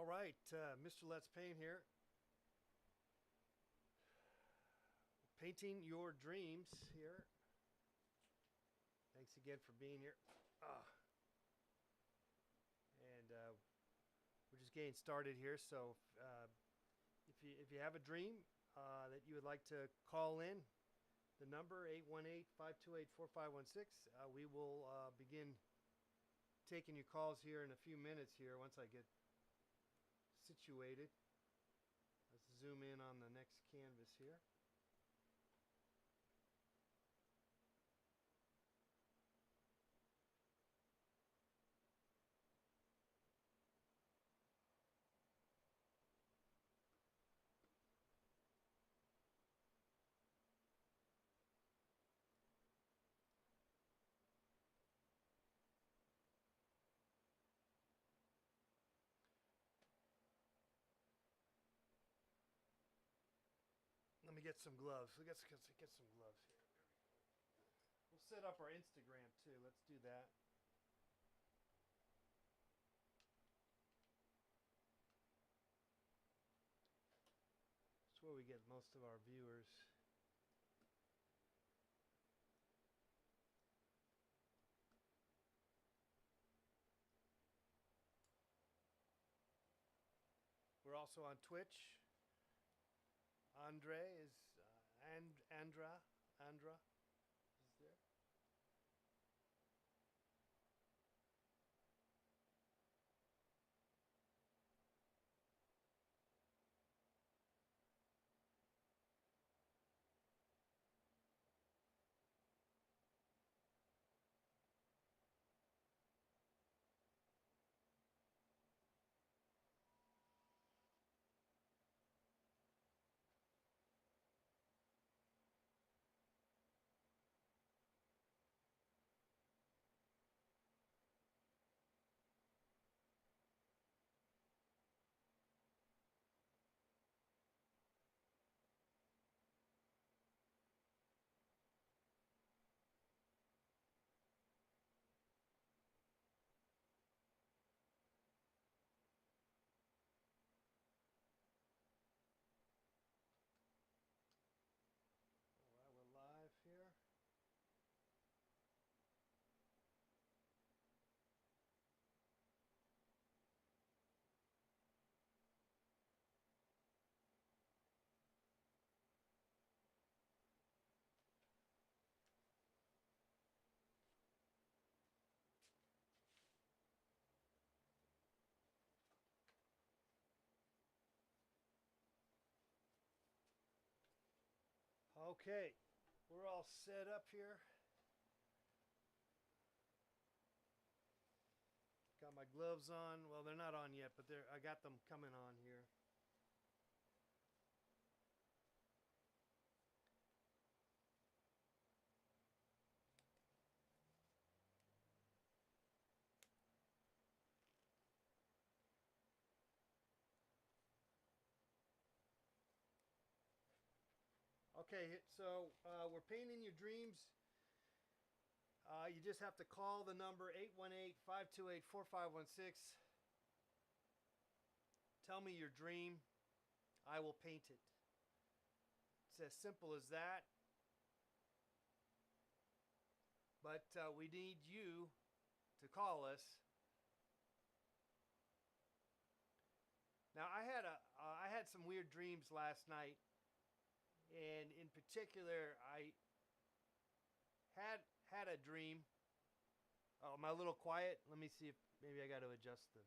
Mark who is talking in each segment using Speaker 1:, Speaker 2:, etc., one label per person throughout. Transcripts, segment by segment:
Speaker 1: All right, Mr. Let's Paint here. Painting your dreams here. Thanks again for being here. And we're just getting started here. So if you have a dream that you would like to call in, the number 818-528-4516. We will begin taking your calls here in a few minutes here once I get situated. Let's zoom in on the next canvas here. Let me get some gloves. Let's get some gloves here. We'll set up our Instagram too. Let's do that. That's where we get most of our viewers. We're also on Twitch. Andre is Andra is there. All right, we're live here. Okay, we're all set up here. Got my gloves on. Well, they're not on yet, but I got them coming on here. Okay, so we're painting your dreams. You just have to call the number 818-528-4516. Tell me your dream. I will paint it. It's as simple as that. But we need you to call us. Now, I had some weird dreams last night, and in particular, I had a dream. Oh, am I a little quiet? Let me see if maybe I got to adjust the.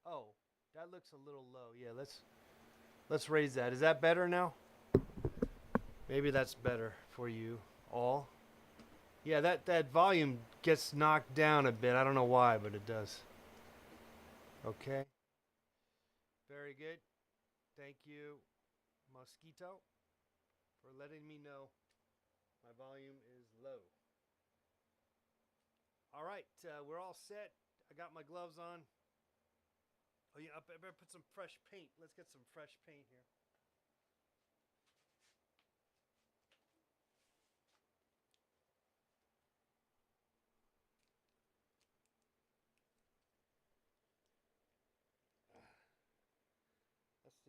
Speaker 1: Oh, that looks a little low. Yeah, let's raise that. Is that better now? Maybe that's better for you all. Yeah, that volume gets knocked down a bit. I don't know why, but it does. Okay. Very good. Thank you, Mosquito, for letting me know my volume is low. All right, we're all set. I got my gloves on. Oh yeah, I better put some fresh paint. Let's get some fresh paint here.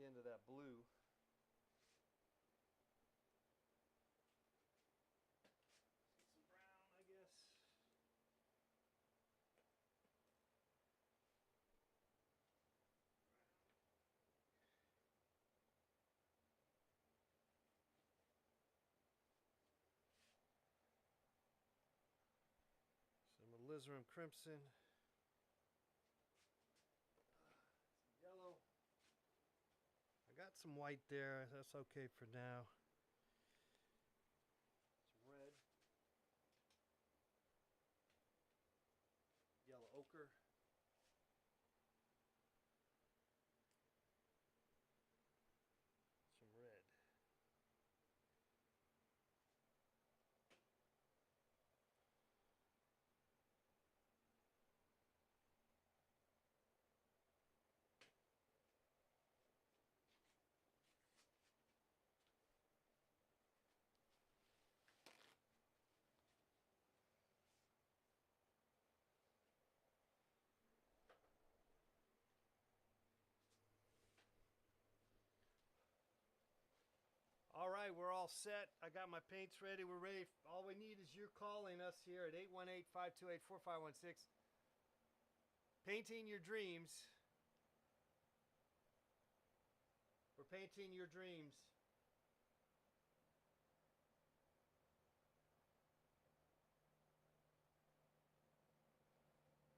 Speaker 1: you into that blue. Some brown, I guess. Some alizarin crimson. Some yellow. I got some white there. That's okay for now. Some red. Yellow ochre. Some red. All right, we're all set. I got my paints ready. We're ready. All we need is you're calling us here at 818-528-4516. Painting your dreams. We're painting your dreams.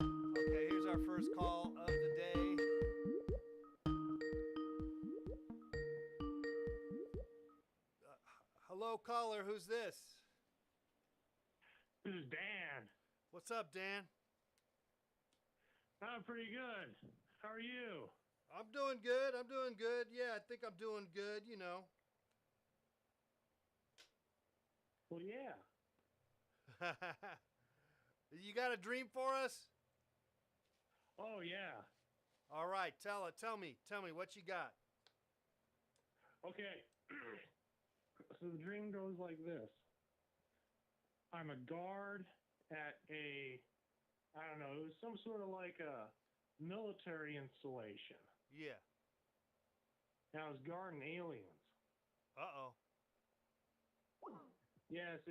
Speaker 1: Okay, here's our first call of the day. Hello, caller. Who's this?
Speaker 2: This is Dan.
Speaker 1: What's up, Dan?
Speaker 2: I'm pretty good. How are you?
Speaker 1: I'm doing good. I'm doing good. Yeah, I think I'm doing good, you know.
Speaker 2: Well, yeah.
Speaker 1: You got a dream for us?
Speaker 2: Oh, yeah.
Speaker 1: All right, tell me what you got.
Speaker 2: Okay. So the dream goes like this. I'm a guard at I don't know, it was some sort of like a military installation.
Speaker 1: Yeah.
Speaker 2: And I was guarding aliens.
Speaker 1: Uh-oh.
Speaker 2: Yes,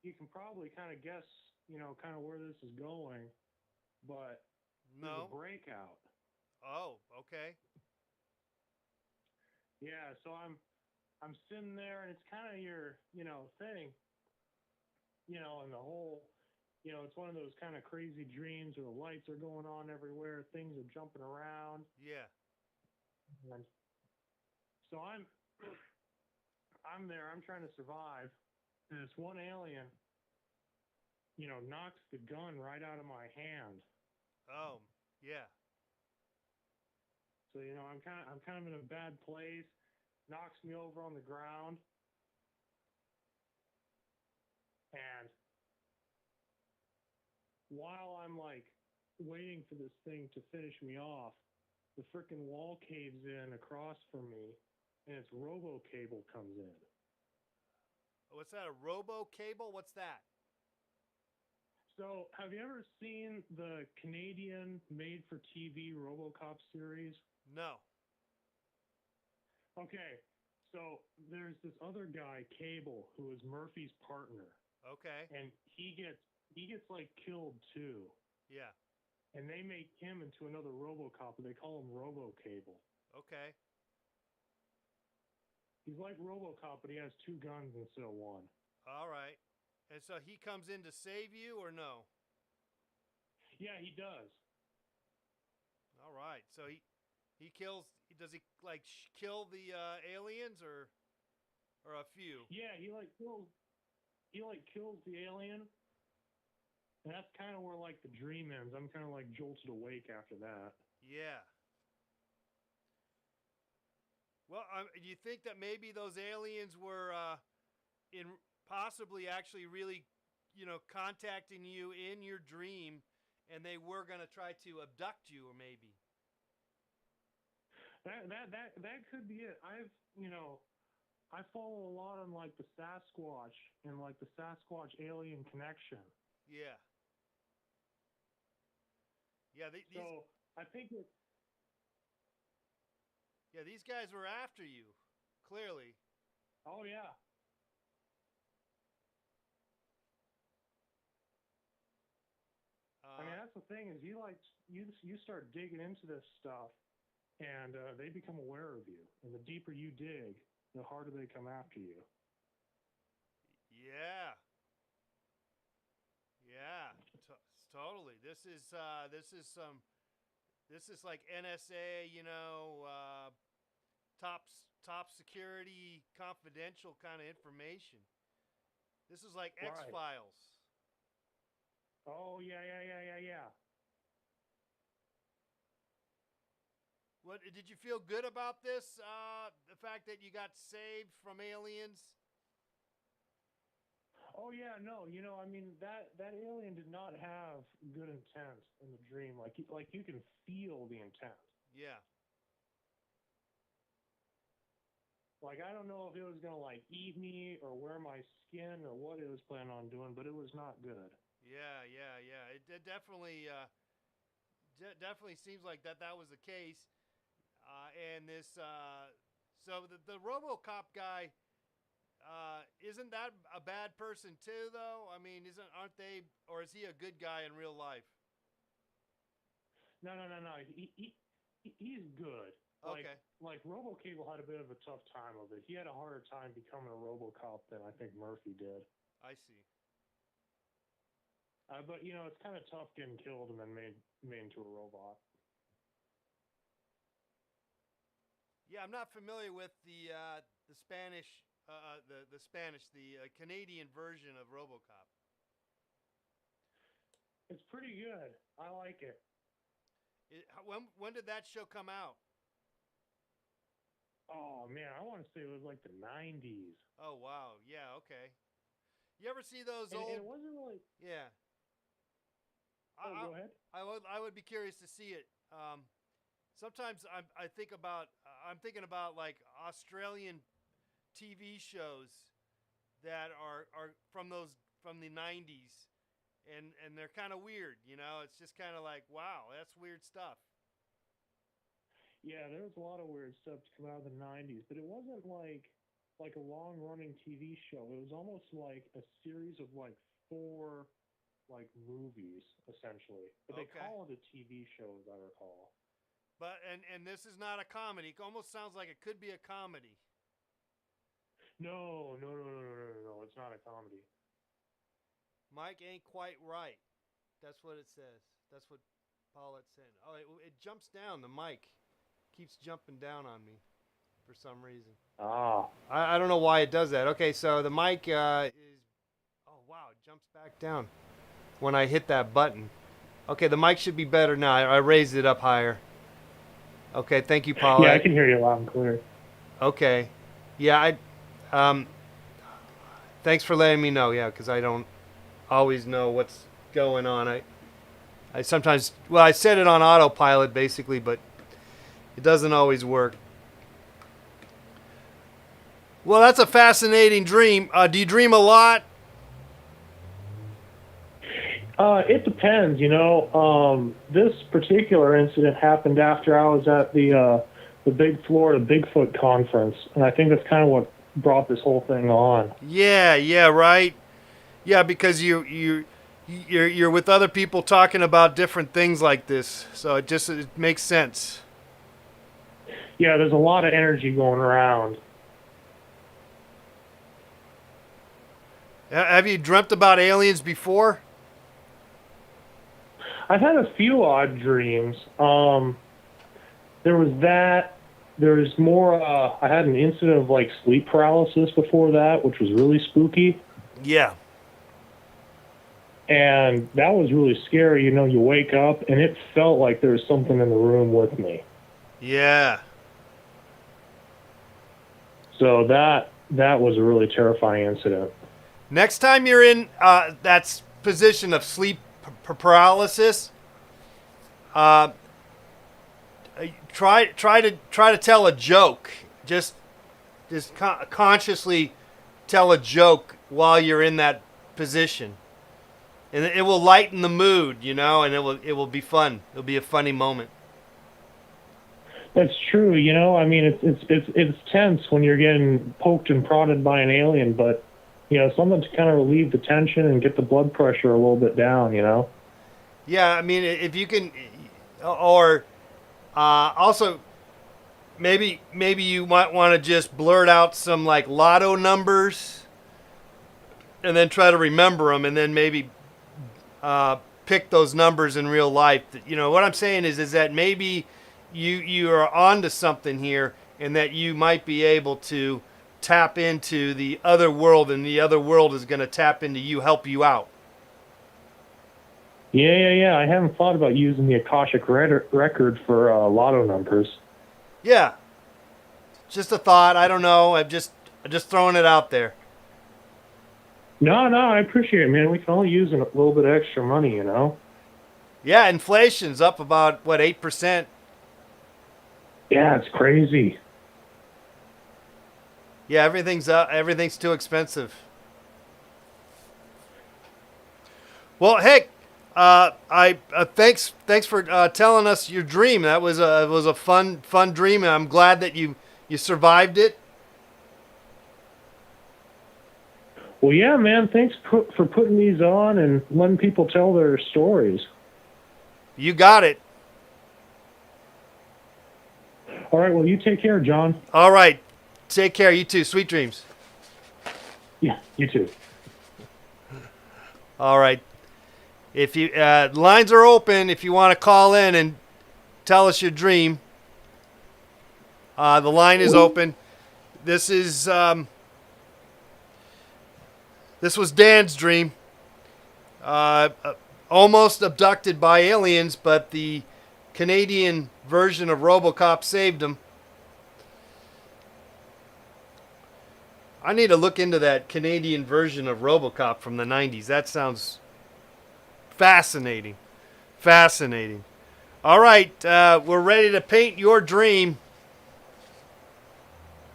Speaker 2: you can probably kind of guess, kind of where this is going, but there's a
Speaker 1: No.
Speaker 2: breakout.
Speaker 1: Oh, okay.
Speaker 2: Yeah, so I'm sitting there, and it's kind of your, thing, and the whole, it's one of those kind of crazy dreams where the lights are going on everywhere, things are jumping around.
Speaker 1: Yeah.
Speaker 2: And so I'm there, I'm trying to survive, and this one alien, knocks the gun right out of my hand.
Speaker 1: Oh, yeah.
Speaker 2: So, I'm kind of in a bad place, knocks me over on the ground, and while I'm like waiting for this thing to finish me off, the frickin' wall caves in across from me, and its robo cable comes in.
Speaker 1: What's that, a robo cable? What's that?
Speaker 2: So, have you ever seen the Canadian made-for-TV RoboCop series?
Speaker 1: No.
Speaker 2: Okay, so there's this other guy, Cable, who is Murphy's partner.
Speaker 1: Okay.
Speaker 2: And he gets like killed too.
Speaker 1: Yeah.
Speaker 2: And they make him into another RoboCop, and they call him Robo Cable.
Speaker 1: Okay.
Speaker 2: He's like RoboCop, but he has two guns instead of one.
Speaker 1: All right. And so he comes in to save you or no?
Speaker 2: Yeah, he does.
Speaker 1: All right. So he kills, does he like kill the aliens or a few?
Speaker 2: Yeah, he kills the alien. And that's kind of where like the dream ends. I'm kind of like jolted awake after that.
Speaker 1: Yeah. Well, do you think that maybe those aliens were possibly actually really, contacting you in your dream, and they were going to try to abduct you, or maybe?
Speaker 2: That could be it. I follow a lot on like the Sasquatch and like the Sasquatch alien connection.
Speaker 1: Yeah. Yeah.
Speaker 2: So I think
Speaker 1: Yeah, these guys were after you, clearly.
Speaker 2: Oh yeah. I mean,
Speaker 1: Uh,
Speaker 2: that's the thing is you start digging into this stuff, and they become aware of you. And the deeper you dig, the harder they come after you.
Speaker 1: yeah, yeah, totally. This is like NSA, top top security, confidential kind of information. This is like X
Speaker 2: Right.
Speaker 1: Files.
Speaker 2: Oh yeah, yeah, yeah, yeah, yeah.
Speaker 1: What did you feel good about this? The fact that you got saved from aliens.
Speaker 2: Oh yeah, no, I mean that alien did not have good intent in the dream. Like you can feel the intent.
Speaker 1: Yeah,
Speaker 2: Like I don't know if it was gonna like eat me or wear my skin or what it was planning on doing, but it was not good.
Speaker 1: yeah, yeah, yeah. It definitely, definitely seems like that was the case. And this, so the RoboCop guy, isn't that a bad person too, though? I mean, aren't they, or is he a good guy in real life?
Speaker 2: No, no, no, no. He's good. Like
Speaker 1: Okay,
Speaker 2: like RoboCable had a bit of a tough time of it. He had a harder time becoming a RoboCop than I think Murphy did.
Speaker 1: I see.
Speaker 2: But it's kind of tough getting killed and then made into a robot.
Speaker 1: Yeah, I'm not familiar with the Spanish, the Spanish, the Canadian version of RoboCop.
Speaker 2: It's pretty good. I like it.
Speaker 1: When did that show come out?
Speaker 2: Oh man, I want to say it was like the '90s,
Speaker 1: Oh wow, yeah, okay. You ever see those
Speaker 2: and
Speaker 1: old?
Speaker 2: it wasn't really.
Speaker 1: Yeah,
Speaker 2: Oh,
Speaker 1: I,
Speaker 2: go ahead.
Speaker 1: I would be curious to see it. Sometimes I'm thinking about like Australian TV shows that are from the '90s, and they're kind of weird. It's just kind of like, wow, that's weird stuff.
Speaker 2: Yeah, there was a lot of weird stuff to come out of the '90s, but it wasn't like a long running TV show. It was almost like a series of like four like movies essentially, but they
Speaker 1: Okay,
Speaker 2: call it a TV show as I recall.
Speaker 1: but and this is not a comedy. It almost sounds like it could be a comedy.
Speaker 2: No, no, no, no, no, no, no, no. It's not a comedy.
Speaker 1: Mike ain't quite right. That's what it says. That's what Paulette said. Oh, it jumps down. The mic keeps jumping down on me for some reason.
Speaker 2: Ah,
Speaker 1: I don't know why it does that. Okay, so the mic is. Oh, wow. It jumps back down when I hit that button. Okay, the mic should be better now. I raised it up higher. Okay, thank you,
Speaker 2: yeah, I
Speaker 1: Paulette.
Speaker 2: can hear you loud and clear.
Speaker 1: Okay. Yeah, um, thanks for letting me know. Yeah, because I don't always know what's going on. I sometimes, well, I set it on autopilot basically, but it doesn't always work. Well, that's a fascinating dream. Do you dream a lot?
Speaker 2: It depends. This particular incident happened after I was at the Big Florida Bigfoot conference, and I think that's kind of what brought this whole thing on.
Speaker 1: Yeah, yeah, right. Yeah, because you're with other people talking about different things like this, so it makes sense.
Speaker 2: Yeah, there's a lot of energy going around.
Speaker 1: Have you dreamt about aliens before?
Speaker 2: I've had a few odd dreams. There was that. There's more. I had an incident of like sleep paralysis before that, which was really spooky,
Speaker 1: Yeah.
Speaker 2: and that was really scary. You wake up and it felt like there was something in the room with me.
Speaker 1: Yeah.
Speaker 2: So that was a really terrifying incident.
Speaker 1: Next time you're in that position of sleep paralysis, uh, try to tell a joke. Just consciously tell a joke while you're in that position, and it will lighten the mood, and it will be fun. It'll be a funny moment.
Speaker 2: That's true. You know, I mean, it's tense when you're getting poked and prodded by an alien, but you know, something to kind of relieve the tension and get the blood pressure a little bit down. You know.
Speaker 1: Yeah, I mean, if you can, or also maybe you might want to just blurt out some like lotto numbers, and then try to remember them, and then maybe uh, pick those numbers in real life. You know what I'm saying is that maybe you are onto something here, and that you might be able to tap into the other world, and the other world is going to tap into you, help you out.
Speaker 2: Yeah. I haven't thought about using the Akashic record for lotto numbers.
Speaker 1: Yeah, just a thought. I don't know. I'm just throwing it out there.
Speaker 2: No, I appreciate it, man. We can all use a little bit of extra money, you know.
Speaker 1: Yeah, inflation's up about what 8%.
Speaker 2: Yeah, it's crazy.
Speaker 1: Yeah, everything's up. Everything's too expensive. Well, hey, I thanks for telling us your dream. That was a fun dream, and I'm glad that you survived it.
Speaker 2: Well, yeah, man. Thanks for putting these on and letting people tell their stories.
Speaker 1: You got it.
Speaker 2: All right. Well, you take care, John.
Speaker 1: All right. Take care. You too. Sweet dreams.
Speaker 2: Yeah, you too.
Speaker 1: All right. If you lines are open, if you want to call in and tell us your dream, the line is open. This is this was Dan's dream. Almost abducted by aliens, but the Canadian version of RoboCop saved him. I need to look into that Canadian version of RoboCop from the 90s. That sounds fascinating. Fascinating. All right, we're ready to paint your dream.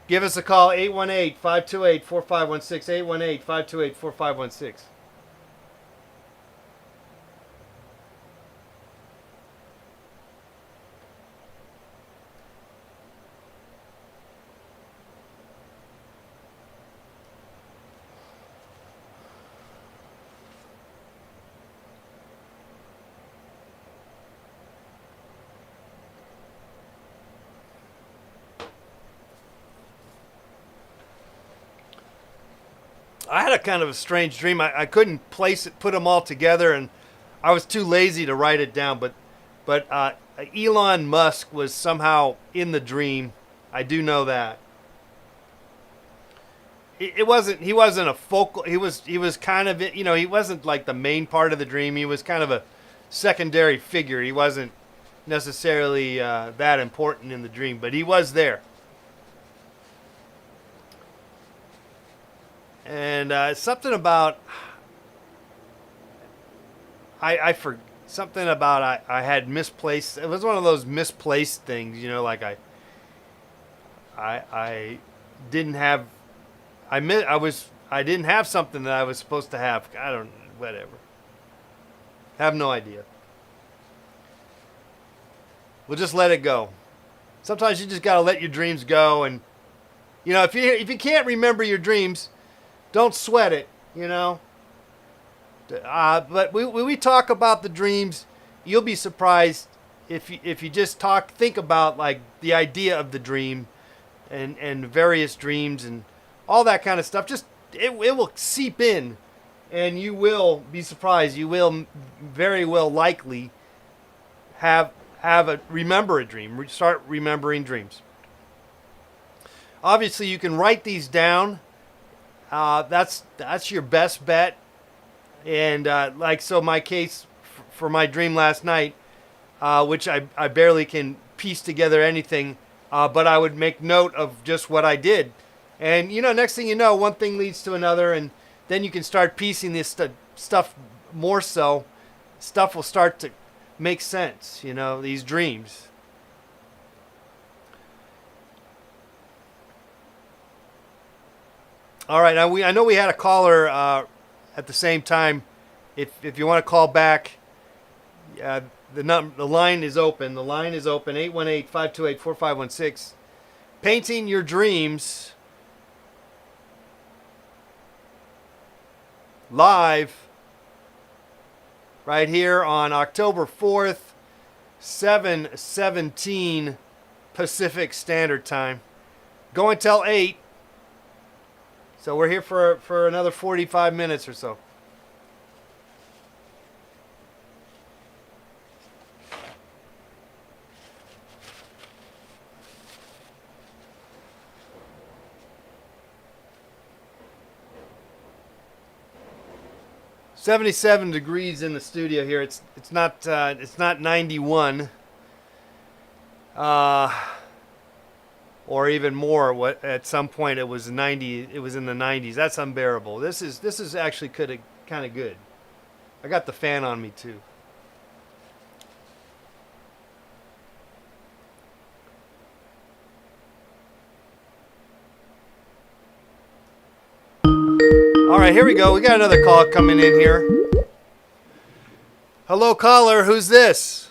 Speaker 1: Give us a call, 818-528-4516, 818-528-4516. I had a kind of a strange dream. I couldn't put them all together, and I was too lazy to write it down. But Elon Musk was somehow in the dream. I do know that. It wasn't. He wasn't a focal. He was kind of. He wasn't like the main part of the dream. He was kind of a secondary figure. He wasn't necessarily that important in the dream, but he was there. And something about something about I had misplaced. It was one of those misplaced things, like I didn't have. I didn't have something that I was supposed to have. I don't whatever. Have no idea. We'll just let it go. Sometimes you just gotta let your dreams go, and if you can't remember your dreams, don't sweat it, But when we talk about the dreams, you'll be surprised if you just think about like the idea of the dream, and various dreams and all that kind of stuff. Just it will seep in, and you will be surprised. You will very well likely remember a dream. Start remembering dreams. Obviously, you can write these down. That's your best bet, and my case for my dream last night, which I barely can piece together anything, but I would make note of just what I did, and next thing you know, one thing leads to another, and then you can start piecing this stuff more so. Stuff will start to make sense, these dreams. All right, now I know we had a caller at the same time. If you want to call back, The line is open. The line is open. 818-528-4516. Painting Your Dreams. Live. Right here on October 4th, 7:17 Pacific Standard Time. Go until 8. So we're here for another 45 minutes or so. "77 degrees in the studio here. It's not 91, or even more. What at some point it was 90. It was in the 90s. That's unbearable. This is actually kind of good. I got the fan on me too. All right, here we go. We got another call coming in here. Hello, caller. Who's this?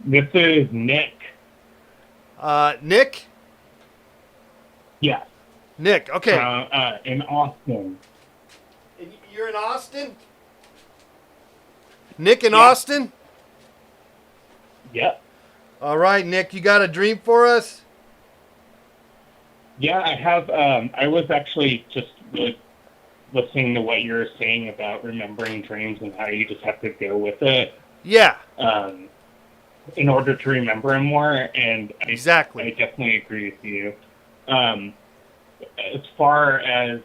Speaker 3: This is Nick.
Speaker 1: Nick?
Speaker 3: Yes.
Speaker 1: Nick, okay.
Speaker 3: In Austin.
Speaker 1: You're in Austin? Nick in
Speaker 3: Yeah.
Speaker 1: Austin?
Speaker 3: Yep.
Speaker 1: All right, Nick, you got a dream for us?
Speaker 3: Yeah, I have. I was actually just really listening to what you were saying about remembering dreams and how you just have to go with it
Speaker 1: Yeah,
Speaker 3: in order to remember them more. And I
Speaker 1: exactly.
Speaker 3: definitely agree with you. As far as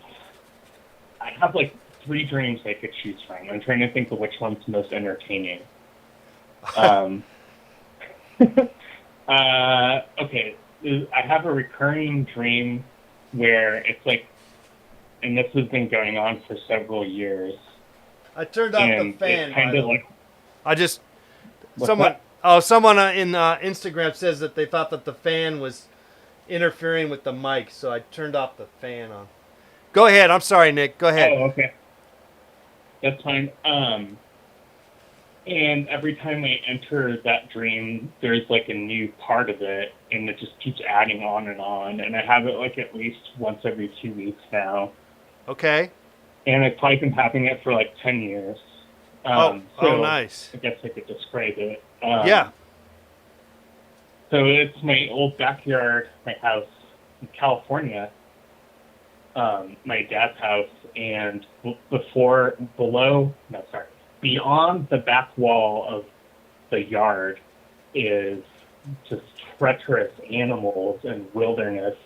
Speaker 3: I have like 3 dreams I could choose from. I'm trying to think of which one's most entertaining. Okay, I have a recurring dream where it's like, and this has been going on for several years.
Speaker 1: I turned off the
Speaker 3: And
Speaker 1: fan.
Speaker 3: it's kind of like,
Speaker 1: I just
Speaker 3: what's
Speaker 1: someone
Speaker 3: that?
Speaker 1: someone in Instagram says that they thought that the fan was interfering with the mic, so I turned off the fan on. Go ahead. I'm sorry, Nick. Go ahead.
Speaker 3: Oh, okay. That's fine. And every time I enter that dream, there's like a new part of it, and it just keeps adding on. And I have it like at least once every 2 weeks now.
Speaker 1: Okay.
Speaker 3: And I've probably been having it for like 10 years.
Speaker 1: Oh, nice.
Speaker 3: I guess I could describe it.
Speaker 1: Yeah.
Speaker 3: So it's my old backyard, my house in California, my dad's house, and beyond the back wall of the yard is just treacherous animals and wilderness,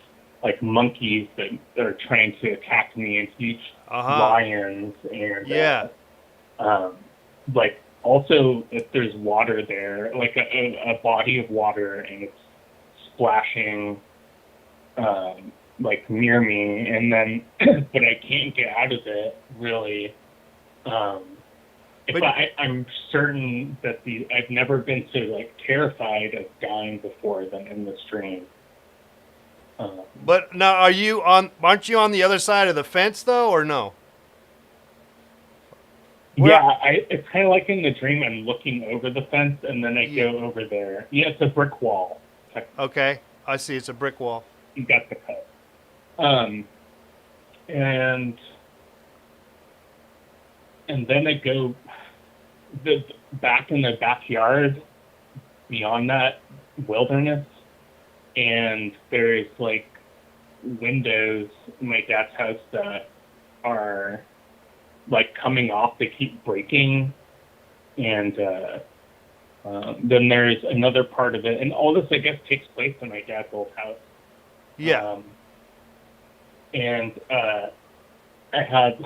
Speaker 3: like monkeys that are trying to attack me, and huge lions, and
Speaker 1: Yeah.
Speaker 3: like also if there's water there, like a body of water, and it's splashing like near me, and then but I can't get out of it really. I'm certain that I've never been so like terrified of dying before than in this dream.
Speaker 1: But now, aren't you on the other side of the fence though, or no?
Speaker 3: Yeah, it's kind of like in the dream I'm looking over the fence, and then I go over there. Yeah, it's a brick wall.
Speaker 1: Okay, I see. It's a brick wall.
Speaker 3: You got the cut. And then I go back in the backyard beyond that wilderness, and there's like windows in my dad's house that are like coming off. They keep breaking, and then there's another part of it, and all this I guess takes place in my dad's old house.
Speaker 1: Yeah.
Speaker 3: And I had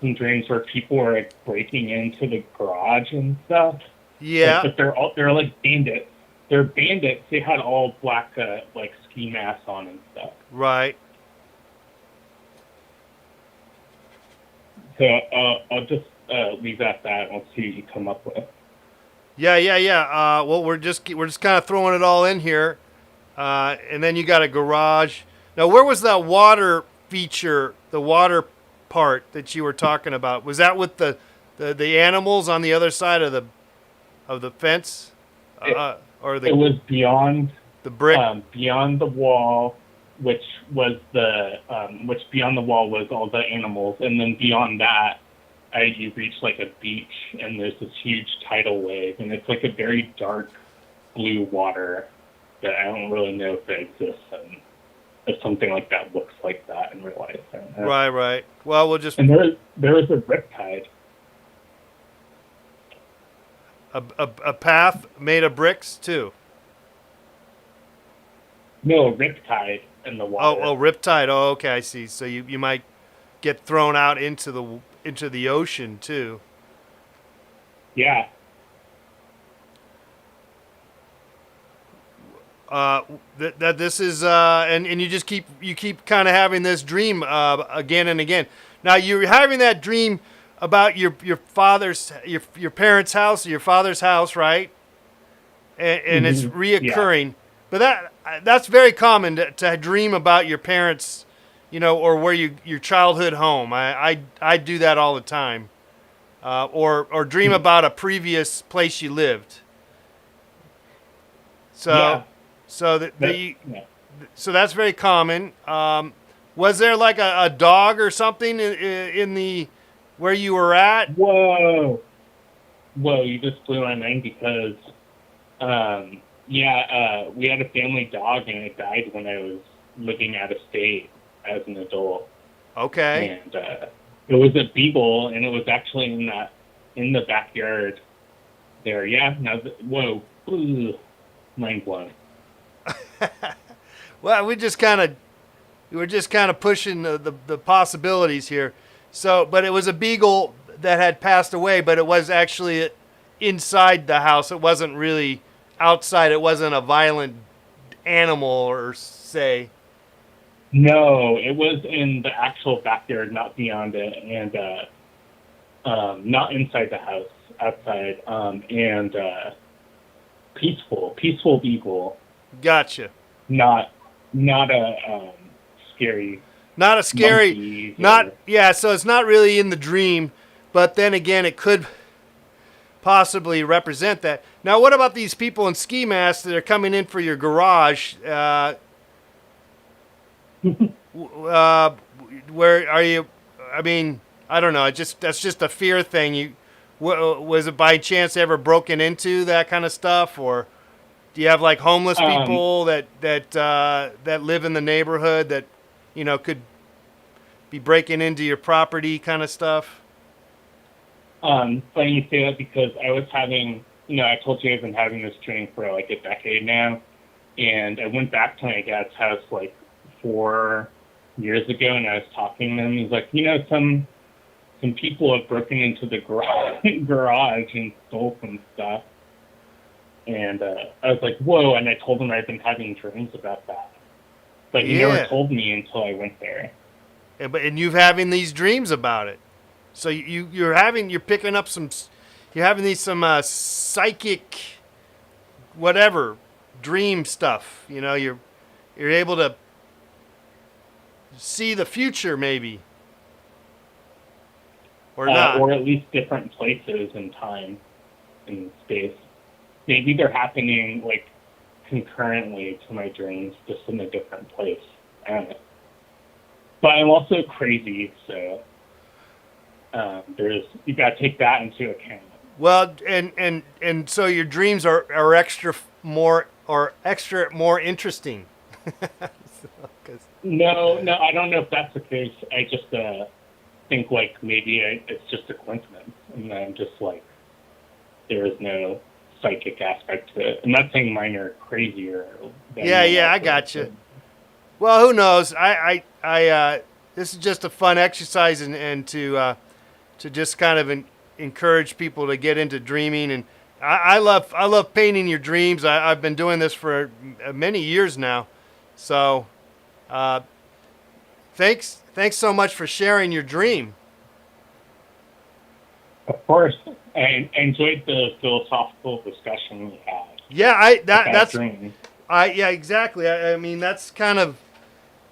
Speaker 3: some dreams where people were like breaking into the garage and stuff.
Speaker 1: Yeah.
Speaker 3: But they're like bandits. They're bandits. They had all black like ski masks on and stuff.
Speaker 1: Right.
Speaker 3: So I'll just leave at that. I'll see what you come up with.
Speaker 1: Yeah. Well, we're just kind of throwing it all in here, and then you got a garage. Now, where was that water feature? The water part that you were talking about, was that with the animals on the other side of of the fence, or
Speaker 3: It was beyond
Speaker 1: the brick.
Speaker 3: beyond the wall, which was which beyond the wall was all the animals, and then beyond that, you reach like a beach, and there's this huge tidal wave, and it's like a very dark blue water that I don't really know if it exists, and if something like that looks like that in real life. I don't know.
Speaker 1: Right. Well, we'll just
Speaker 3: And there was a riptide.
Speaker 1: a path made of bricks too.
Speaker 3: No, riptide in the water.
Speaker 1: Oh, riptide. Oh, okay, I see. So you might get thrown out into the ocean too.
Speaker 3: Yeah.
Speaker 1: That this is and you just keep kind of having this dream again and again. Now you're having that dream about your father's your parents' house, your father's house, right? And it's reoccurring. Yeah. But that's very common to dream about your parents, or where your childhood home. I do that all the time, or dream about a previous place you lived. So.
Speaker 3: Yeah.
Speaker 1: So so that's very common. Was there like a dog or something in the where you were at?
Speaker 3: Whoa, you just blew my mind because, we had a family dog and it died when I was living out of state as an adult.
Speaker 1: Okay.
Speaker 3: And it was a beagle, and it was actually in the backyard there. Yeah. Now, whoa, mind blown.
Speaker 1: Well, we're just kind of pushing the possibilities here. So, but it was a beagle that had passed away, but it was actually inside the house. It wasn't really outside. It wasn't a violent animal, or say.
Speaker 3: No, it was in the actual backyard, not beyond it, and not inside the house, outside, and peaceful beagle.
Speaker 1: Gotcha.
Speaker 3: Not a scary.
Speaker 1: Not a scary. So it's not really in the dream, but then again, it could possibly represent that. Now, what about these people in ski masks that are coming in for your garage? Where are you? I mean, I don't know. That's just a fear thing. Was it by chance ever broken into, that kind of stuff, or do you have like homeless people that live in the neighborhood that could be breaking into your property, kind of stuff?
Speaker 3: Funny you say that, because I was having, I told you I've been having this dream for like a decade now, and I went back to my dad's house like 4 years ago, and I was talking to him. He's like, some people have broken into the garage and stole some stuff. And I was like, whoa, and I told him I'd been having dreams about that. But he never told me until I went there.
Speaker 1: And you're having these dreams about it. So you're picking up some psychic, whatever, dream stuff. You're able to see the future, maybe. Or not.
Speaker 3: Or at least different places in time and space. Maybe they're happening like concurrently to my dreams, just in a different place. I don't know. But I'm also crazy, so you got to take that into account.
Speaker 1: Well, and so your dreams are extra more interesting.
Speaker 3: No, I don't know if that's the case. I just think like maybe it's just a coincidence, and I'm just like, there is no psychic aspect to it. I'm not saying mine are crazier.
Speaker 1: Yeah, I got you. Well, who knows? I this is just a fun exercise, and to just kind of encourage people to get into dreaming. And I love painting your dreams. I've been doing this for many years now. So, thanks so much for sharing your dream.
Speaker 3: Of course. I enjoyed the philosophical discussion we had.
Speaker 1: Yeah,
Speaker 3: that's dream.
Speaker 1: Yeah, exactly. I mean, that's kind of.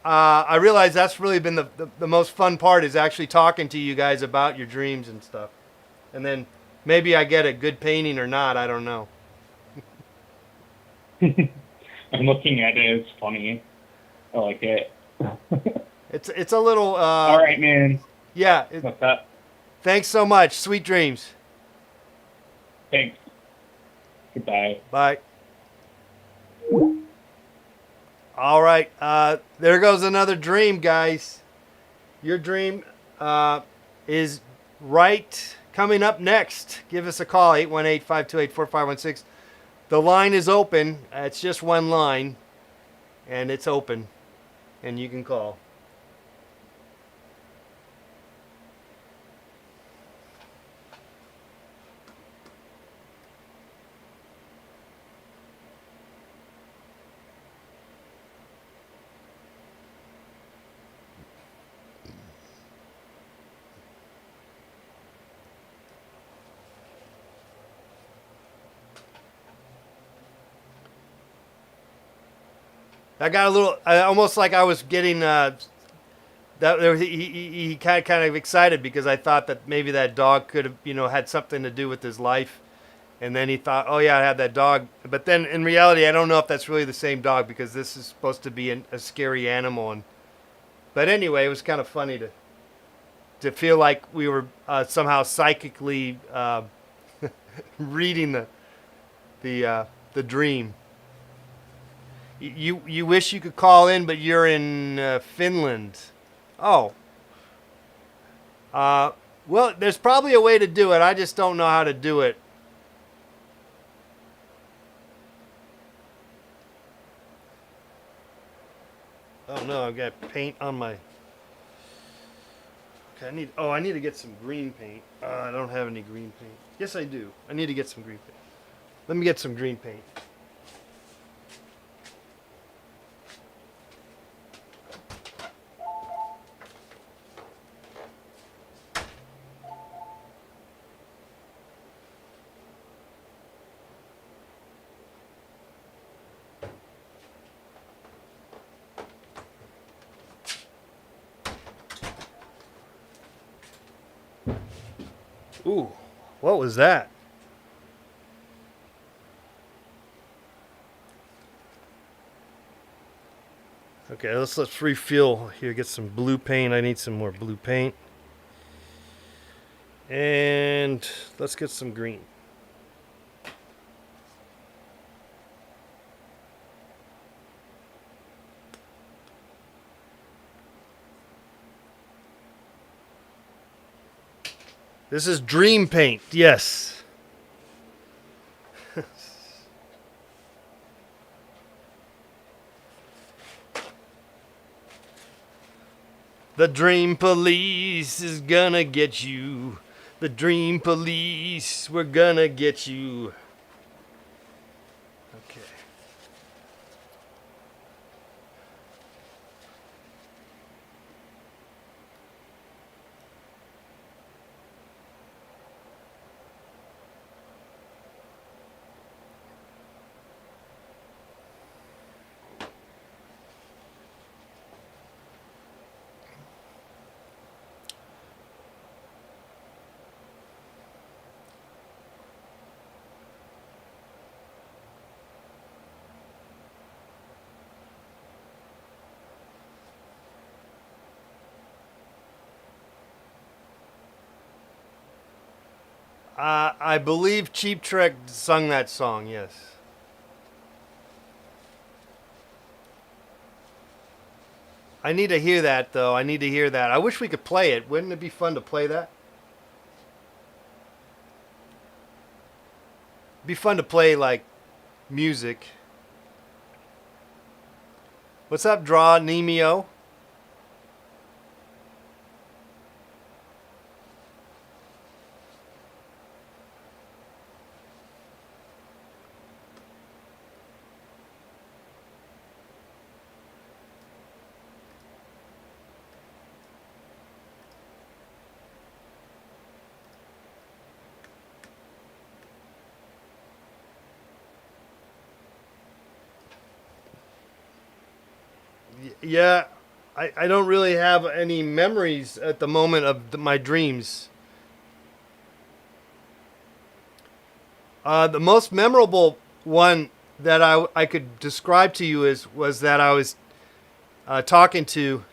Speaker 1: I realize that's really been the most fun part, is actually talking to you guys about your dreams and stuff, and then Maybe I get a good painting or not. I don't know.
Speaker 3: I'm looking at it. It's funny. I like it.
Speaker 1: It's a little.
Speaker 3: All right, man.
Speaker 1: Yeah.
Speaker 3: What's up?
Speaker 1: Thanks so much. Sweet dreams.
Speaker 3: Thanks. Goodbye.
Speaker 1: Bye. All right. There goes another dream, guys. Your dream is right coming up next. Give us a call, 818-528-4516. The line is open. It's just one line, and it's open, and you can call. I got a little, almost like I was getting he kind of excited because I thought that maybe that dog could have had something to do with his life, and then he thought, oh yeah, I had that dog, but then in reality I don't know if that's really the same dog because this is supposed to be a scary animal, but anyway, it was kind of funny to feel like we were somehow psychically reading the dream. You wish you could call in, but you're in Finland. Oh. Well, there's probably a way to do it. I just don't know how to do it. Oh no, I've got paint on my. Okay, I need to get some green paint. I don't have any green paint. Yes, I do. I need to get some green paint. Let me get some green paint. Ooh, what was that? Okay, let's refill here. Get some blue paint. I need some more blue paint. And let's get some green. This is dream paint, yes. The dream police is gonna get you. The dream police, we're gonna get you. Okay. I believe Cheap Trick sung that song, yes. I need to hear that, though. I need to hear that. I wish we could play it. Wouldn't it be fun to play that? It'd be fun to play, like, music. What's up, Draw Nemeo? Yeah, I don't really have any memories at the moment of my dreams. The most memorable one that I could describe to you was that I was talking to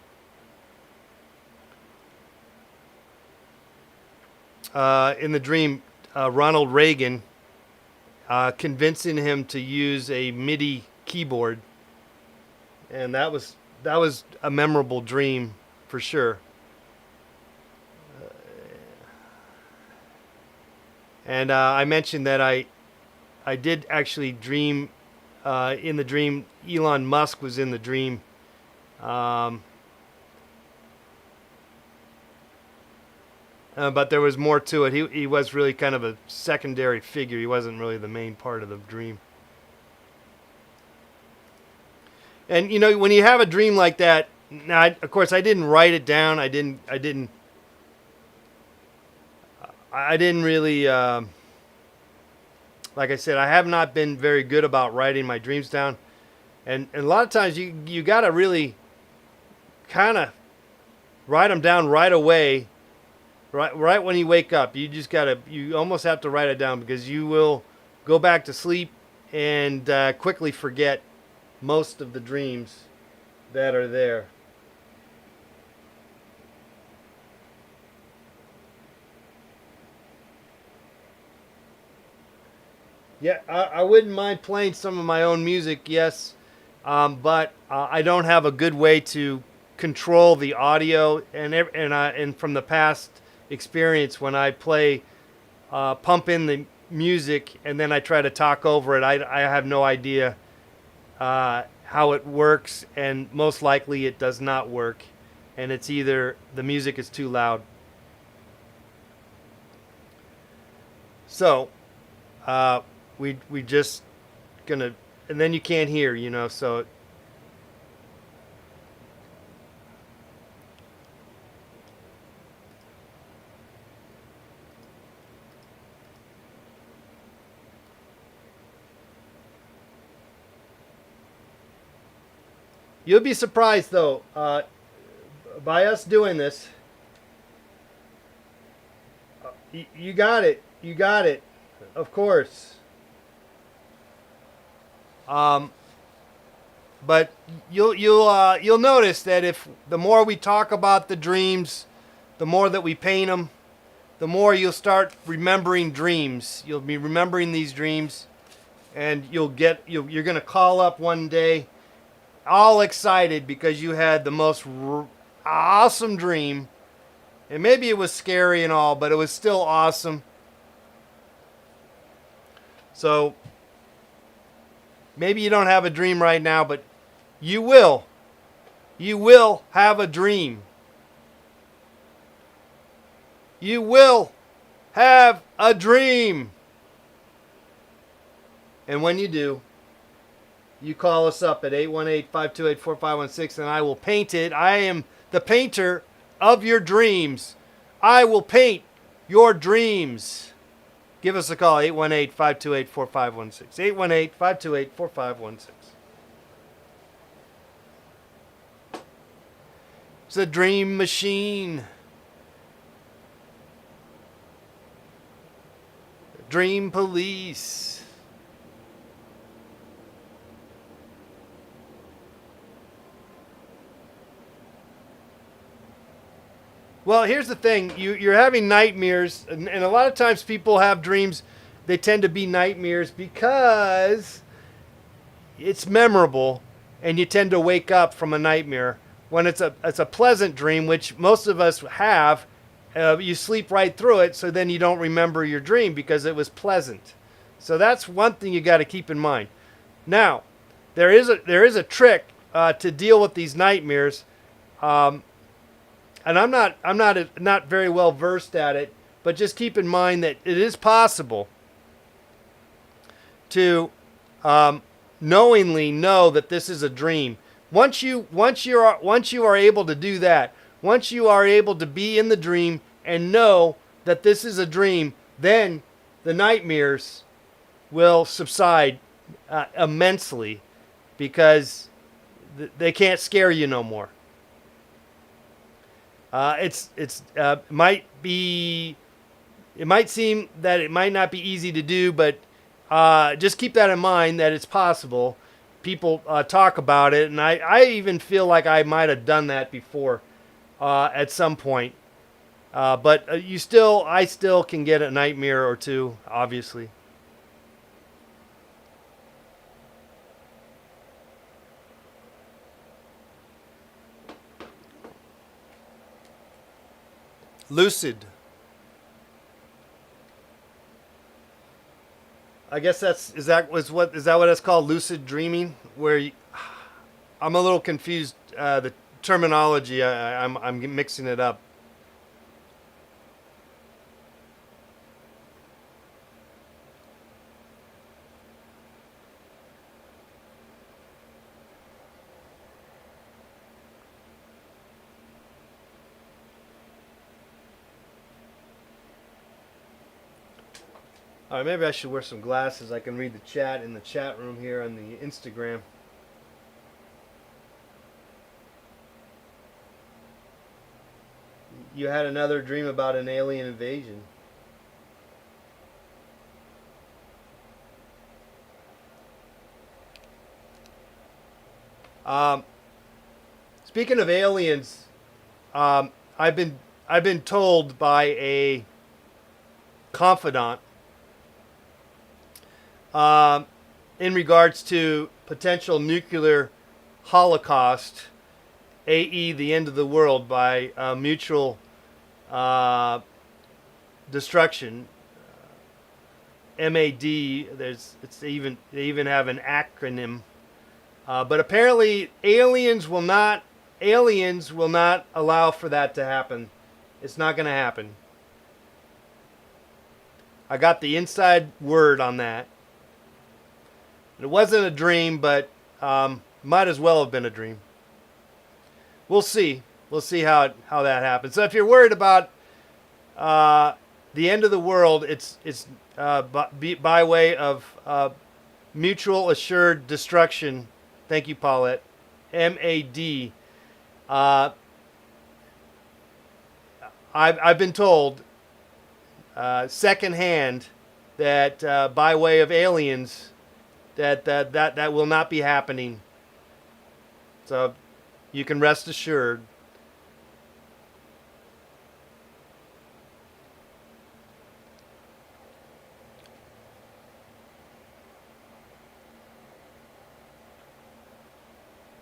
Speaker 1: in the dream Ronald Reagan, convincing him to use a MIDI keyboard, and that was a memorable dream for sure. And I mentioned that I did actually dream in the dream Elon Musk was in the dream. But there was more to it. He was really kind of a secondary figure. He wasn't really the main part of the dream. And you know, when you have a dream like that, now of course I didn't write it down. I didn't really. Like I said, I have not been very good about writing my dreams down, and a lot of times you gotta really kind of write them down right away. Right when you wake up, you almost have to write it down, because you will go back to sleep and quickly forget most of the dreams that are there. Yeah, I wouldn't mind playing some of my own music, yes, but I don't have a good way to control the audio, and from the past experience, when I play, pump in the music and then I try to talk over it, I have no idea how it works, and most likely it does not work, and it's either the music is too loud. So we just gonna, and then you can't hear, you know, so you'll be surprised, though, by us doing this. You got it. You got it. Of course. But you'll notice that if the more we talk about the dreams, the more that we paint them, the more you'll start remembering dreams. You'll be remembering these dreams, and you're gonna call up one day, all excited because you had the most awesome dream, and maybe it was scary and all, but it was still awesome. So maybe you don't have a dream right now, but you will. You will have a dream. You will have a dream. And when you do, you call us up at 818-528-4516, and I will paint it. I am the painter of your dreams. I will paint your dreams. Give us a call, 818-528-4516. 818-528-4516. It's a dream machine. Dream police. Well, here's the thing. You're having nightmares, and a lot of times people have dreams. They tend to be nightmares because it's memorable, and you tend to wake up from a nightmare. When it's a pleasant dream, which most of us have, you sleep right through it, so then you don't remember your dream because it was pleasant. So that's one thing you got to keep in mind. Now, there is a trick to deal with these nightmares. And I'm not very well versed at it, but just keep in mind that it is possible to knowingly know that this is a dream. Once you are able to do that, once you are able to be in the dream and know that this is a dream, then the nightmares will subside immensely, because they can't scare you no more. It might seem that it might not be easy to do, but just keep that in mind that it's possible. People talk about it, and I even feel like I might have done that before at some point. But I still can get a nightmare or two, obviously. Lucid. I guess is that what it's called? Lucid dreaming, where I'm a little confused. The terminology, I'm mixing it up. All right, maybe I should wear some glasses. I can read the chat in the chat room here on the Instagram. You had another dream about an alien invasion. Speaking of aliens, I've been told by a confidant in regards to potential nuclear holocaust, i.e., the end of the world by mutual destruction. MAD. They even have an acronym. But apparently, aliens will not allow for that to happen. It's not going to happen. I got the inside word on that. It wasn't a dream, but might as well have been a dream. We'll see. We'll see how that happens. So if you're worried about the end of the world, it's by way of mutual assured destruction. Thank you, Paulette. MAD. I've been told secondhand that by way of aliens that will not be happening. So you can rest assured.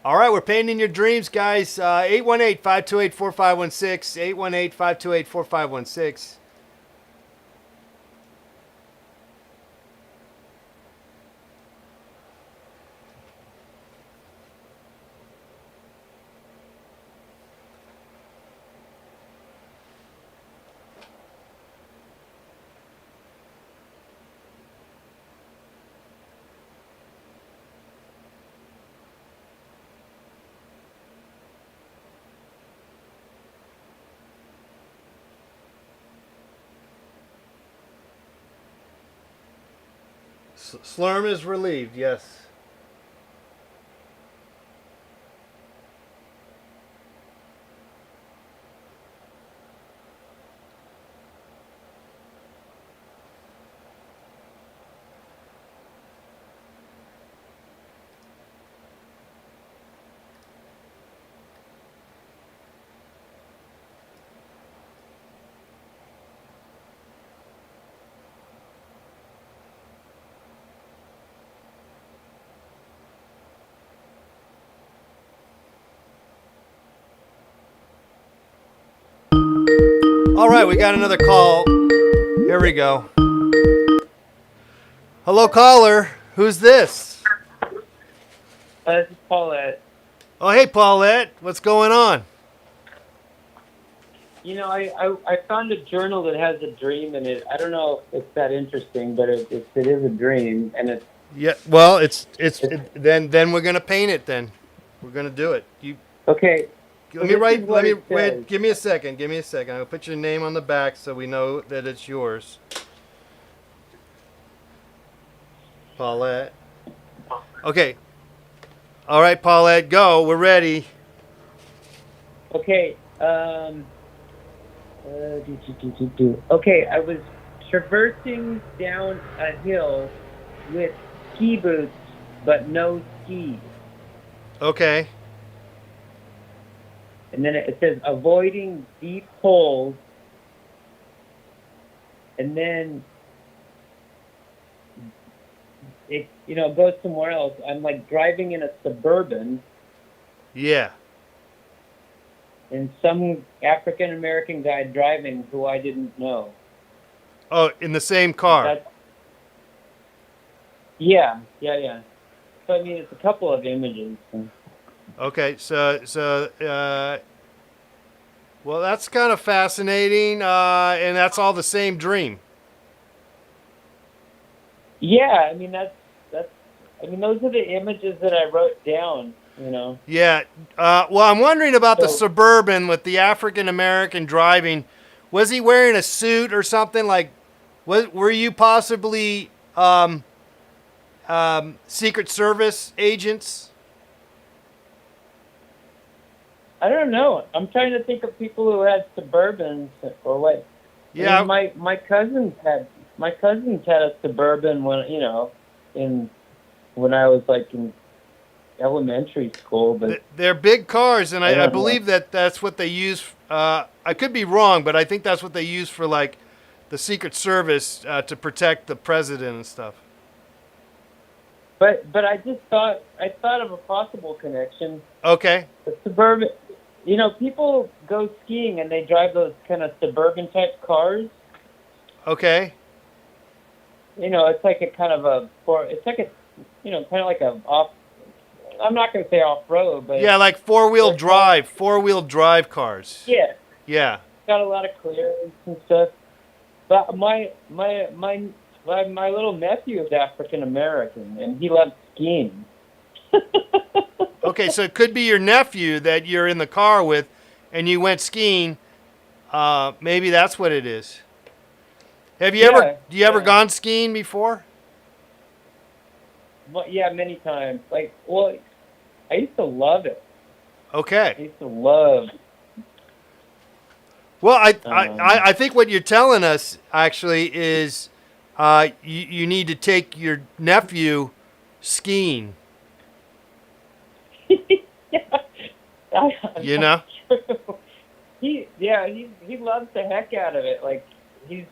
Speaker 1: All right, we're painting your dreams, guys. 818-528-4516. 818-528-4516. Slurm is relieved, yes. All right, we got another call. Here we go. Hello, caller. Who's this?
Speaker 4: This is Paulette.
Speaker 1: Oh, hey, Paulette. What's going on?
Speaker 4: You know, I found a journal that has a dream in it. I don't know if it's that interesting, but it is a dream, and it's
Speaker 1: Yeah. Well, then we're gonna paint it. Then we're gonna do it.
Speaker 4: okay.
Speaker 1: Let me write.
Speaker 4: Let me
Speaker 1: wait. Give me a second. Give me a second. I'll put your name on the back so we know that it's yours. Paulette. Okay. All right, Paulette. Go. We're ready.
Speaker 4: Okay. Okay, I was traversing down a hill with ski boots but no skis.
Speaker 1: Okay.
Speaker 4: And then it says avoiding deep holes. And then it goes somewhere else. I'm like driving in a Suburban,
Speaker 1: Yeah.
Speaker 4: and some African American guy driving who I didn't know.
Speaker 1: Oh, in the same car.
Speaker 4: That's, yeah. So I mean, it's a couple of images.
Speaker 1: Okay. Well, that's kind of fascinating, and that's all the same dream.
Speaker 4: Yeah, I mean that's. I mean, those are the images that I wrote down.
Speaker 1: Yeah. Well, I'm wondering about the
Speaker 4: So-
Speaker 1: Suburban with the African American driving. Was he wearing a suit or something? Like, were you possibly Secret Service agents?
Speaker 4: I don't know. I'm trying to think of people who had Suburbans or what.
Speaker 1: Yeah.
Speaker 4: I mean, my cousins had a Suburban when I was like in elementary school, but
Speaker 1: They're big cars, and I
Speaker 4: don't know.
Speaker 1: believe that's what they use. I could be wrong, but I think that's what they use for like the Secret Service to protect the president and stuff.
Speaker 4: but I thought of a possible connection.
Speaker 1: Okay.
Speaker 4: The Suburban, people go skiing and they drive those kind of Suburban type cars.
Speaker 1: Okay.
Speaker 4: It's like a kind of it's like a, kind of like a off. I'm not going to say off road, but
Speaker 1: Yeah, like four-wheel drive cars.
Speaker 4: yeah,
Speaker 1: Yeah.
Speaker 4: got a lot of clearance and stuff. But my little nephew is African American and he loves skiing.
Speaker 1: Okay, so it could be your nephew that you're in the car with, and you went skiing. Maybe that's what it is. Have you ever? Do you ever gone skiing before?
Speaker 4: Well, yeah, many times. I used to love it. I
Speaker 1: Okay.
Speaker 4: used to love.
Speaker 1: Well, I think what you're telling us actually is you need to take your nephew skiing. You know?
Speaker 4: He loves the heck out of it. Like his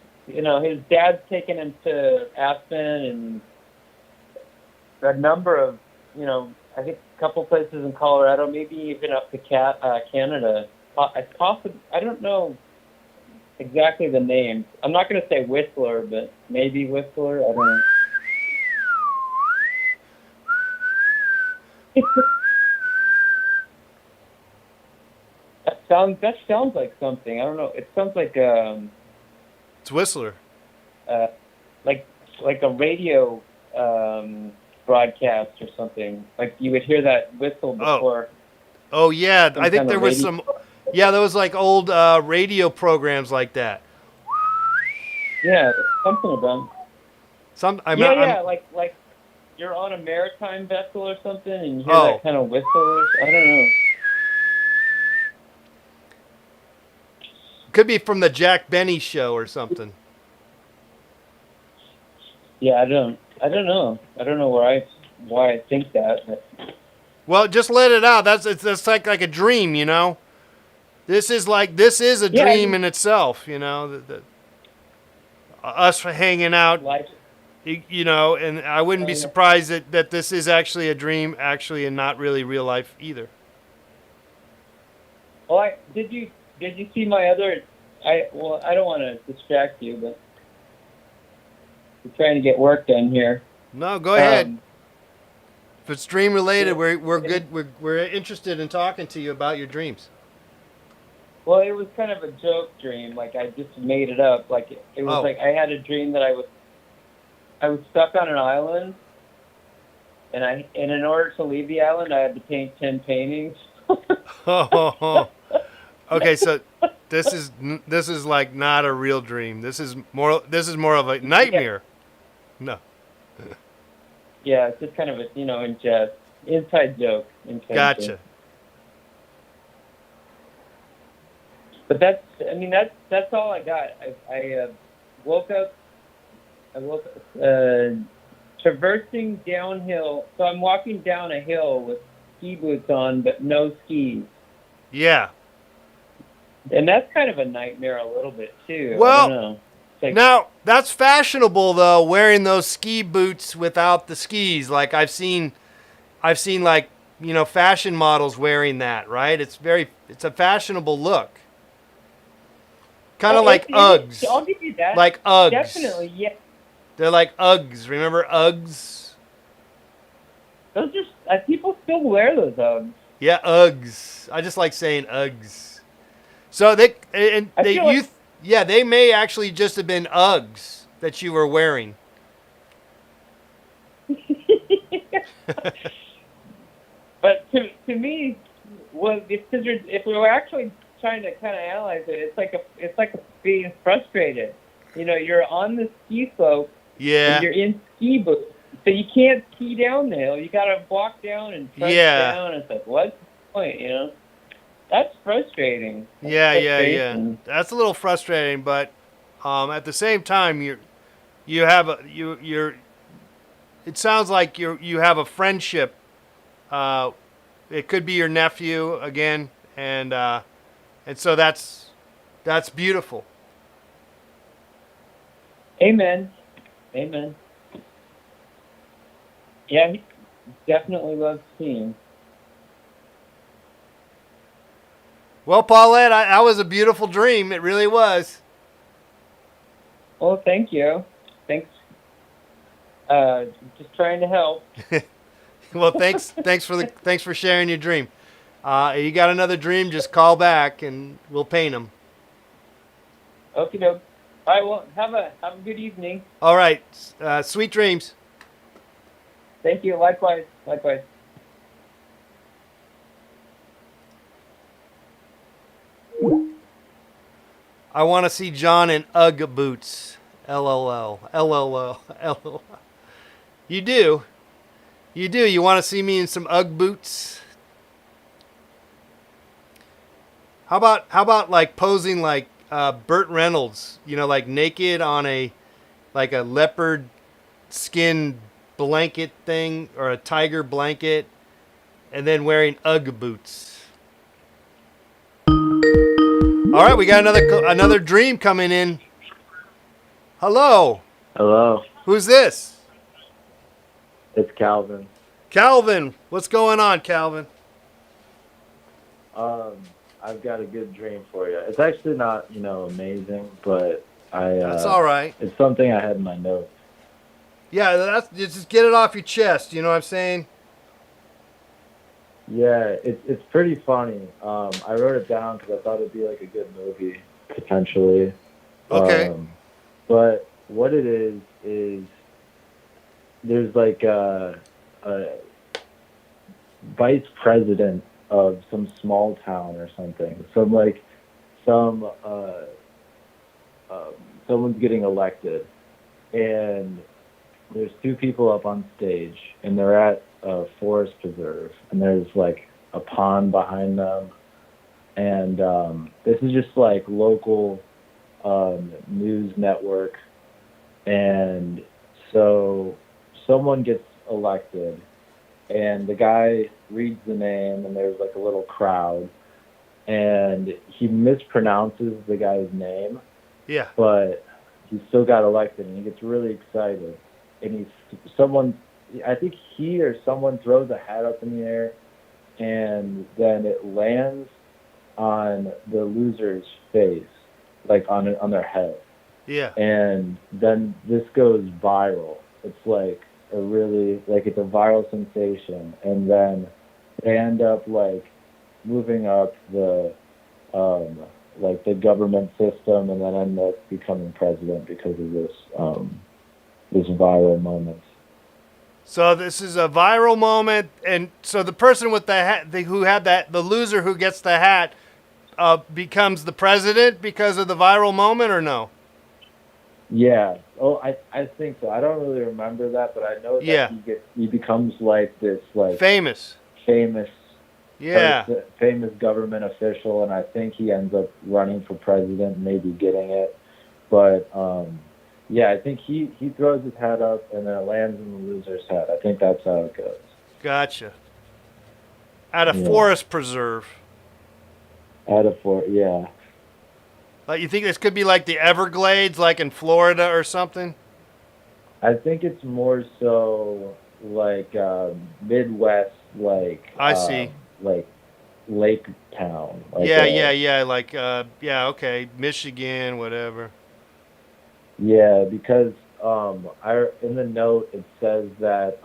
Speaker 4: dad's taken him to Aspen and a number of, I think a couple places in Colorado, maybe even up to Canada. I don't know exactly the name. I'm not going to say Whistler, but maybe Whistler. I don't know. That sounds like something. I don't know. It sounds like
Speaker 1: It's Whistler.
Speaker 4: like a radio broadcast or something. Like you would hear that whistle before.
Speaker 1: Oh yeah,
Speaker 4: Some
Speaker 1: I think
Speaker 4: kind
Speaker 1: there
Speaker 4: of
Speaker 1: was
Speaker 4: radio-
Speaker 1: some. Yeah, there was like old radio programs like that.
Speaker 4: Yeah, something about. Like you're on a maritime vessel or something, and you hear that kind of whistle. I don't know.
Speaker 1: Could be from the Jack Benny show or something.
Speaker 4: Yeah, I don't know. I don't know why I think that. But.
Speaker 1: Well, just let it out. That's like a dream, you know. This is a dream in itself, you know. Us hanging out,
Speaker 4: Life.
Speaker 1: you know, and I wouldn't be surprised that this is actually a dream, actually, and not really real life either.
Speaker 4: Well, did you see my other? I don't want to distract you, but we're trying to get work done here.
Speaker 1: No, go ahead. If it's dream related, we're good. We're interested in talking to you about your dreams.
Speaker 4: Well, it was kind of a joke dream. Like I just made it up. Like it was like I had a dream that I was stuck on an island, and in order to leave the island, I had to paint 10 paintings.
Speaker 1: Okay, so this is like not a real dream. This is more of a nightmare. No.
Speaker 4: Yeah, it's just kind of a in jest, inside joke.
Speaker 1: Gotcha.
Speaker 4: Joke. But that's all I got. I woke up. traversing downhill. So I'm walking down a hill with ski boots on, but no skis.
Speaker 1: Yeah.
Speaker 4: And that's kind of a nightmare a little bit too.
Speaker 1: Well,
Speaker 4: I don't know. It's like,
Speaker 1: Now, that's fashionable though, wearing those ski boots without the skis. Like I've seen like, fashion models wearing that, right? It's a fashionable look. Kind of like Uggs.
Speaker 4: I'll give you that.
Speaker 1: Like Uggs.
Speaker 4: Definitely, yeah.
Speaker 1: They're like Uggs. Remember Uggs?
Speaker 4: Those are people still wear those Uggs.
Speaker 1: Yeah, Uggs. I just like saying Uggs. So they may actually just have been Uggs that you were wearing.
Speaker 4: But to me, if we were actually trying to kind of analyze it, it's like being frustrated. You're on the ski slope.
Speaker 1: Yeah.
Speaker 4: And you're in ski boots, so you can't ski down the hill. You got to walk down and press down. It's like, what's the point? That's frustrating.
Speaker 1: Yeah. That's a little frustrating, but at the same time, it sounds like you have a friendship. It could be your nephew again, and so that's beautiful.
Speaker 4: Amen. Yeah, he definitely loves skiing.
Speaker 1: Well, Paulette, that was a beautiful dream. It really was.
Speaker 4: Well, thank you. Thanks. Just trying to help.
Speaker 1: Well, thanks for sharing your dream. You got another dream? Just call back and we'll paint them.
Speaker 4: Okie doke. All right. Well, have a good evening.
Speaker 1: All right. Sweet dreams.
Speaker 4: Thank you. Likewise.
Speaker 1: I want to see John in Ugg boots. LOL. You do. You want to see me in some Ugg boots? How about like posing like Burt Reynolds? Like naked on a leopard skin blanket thing or a tiger blanket, and then wearing Ugg boots. All right, we got another dream coming in. Hello.
Speaker 5: Hello.
Speaker 1: Who's this?
Speaker 5: It's Calvin.
Speaker 1: Calvin. What's going on, Calvin?
Speaker 5: I've got a good dream for you. It's actually not, amazing, but
Speaker 1: That's all right.
Speaker 5: It's something I had in my notes.
Speaker 1: Yeah, just get it off your chest. You know what I'm saying?
Speaker 5: Yeah, it's pretty funny. I wrote it down because I thought it'd be like a good movie, potentially.
Speaker 1: Okay.
Speaker 5: But what it is there's like a vice president of some small town or something. Someone's getting elected, and there's two people up on stage, and they're at a forest preserve, and there's like a pond behind them, and this is just like local news network, and so someone gets elected, and the guy reads the name, and there's like a little crowd, and he mispronounces the guy's name.
Speaker 1: Yeah.
Speaker 5: But he still got elected, and he gets really excited, and I think he or someone throws a hat up in the air, and then it lands on the loser's face, like on their head.
Speaker 1: Yeah.
Speaker 5: And then this goes viral. It's like it's a viral sensation, and then they end up like moving up the the government system, and then end up becoming president because of this viral moment.
Speaker 1: So this is a viral moment, and so the person with the hat, the loser who gets the hat, becomes the president because of the viral moment, or no?
Speaker 5: Yeah. Oh, I think so. I don't really remember that, but I know that he becomes like this famous.
Speaker 1: Yeah.
Speaker 5: Famous government official, and I think he ends up running for president, maybe getting it. But Yeah, I think he throws his hat up and then it lands in the loser's head. I think that's how it goes.
Speaker 1: Gotcha. At a
Speaker 5: Yeah.
Speaker 1: forest preserve.
Speaker 5: Out of four, yeah.
Speaker 1: Like, you think this could be like the Everglades, like in Florida or something?
Speaker 5: I think it's more so like Midwest,
Speaker 1: I see.
Speaker 5: like Lake Town. Like
Speaker 1: Yeah. Like, yeah, okay. Michigan, whatever.
Speaker 5: yeah, because I in the note it says that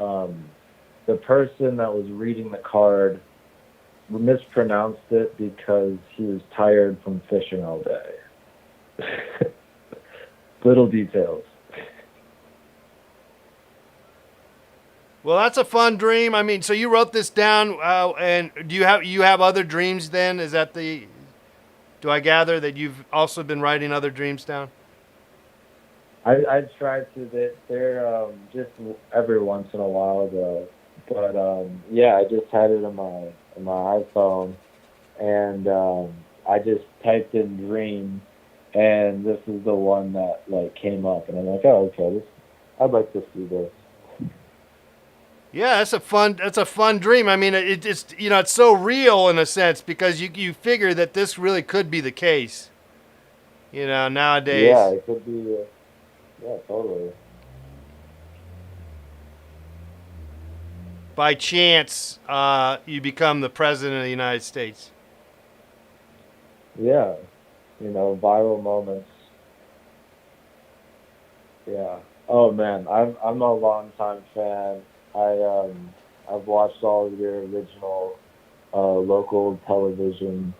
Speaker 5: the person that was reading the card mispronounced it because he was tired from fishing all day. Little details.
Speaker 1: Well, that's a fun dream. I mean, so you wrote this down, and do you have other dreams? Then is that the? Do I gather that you've also been writing other dreams down?
Speaker 5: I tried to. They're just every once in a while though. But yeah, I just had it on my iPhone, and I just typed in dream, and this is the one that like came up, and I'm like, oh okay, I'd like to see this.
Speaker 1: Yeah, that's a fun dream. I mean, it's it's so real in a sense because you figure that this really could be the case. Nowadays.
Speaker 5: Yeah, it could be. Yeah, totally.
Speaker 1: By chance, you become the president of the United States.
Speaker 5: Yeah, viral moments. Yeah. Oh man, I'm a longtime fan. I've watched all of your original local television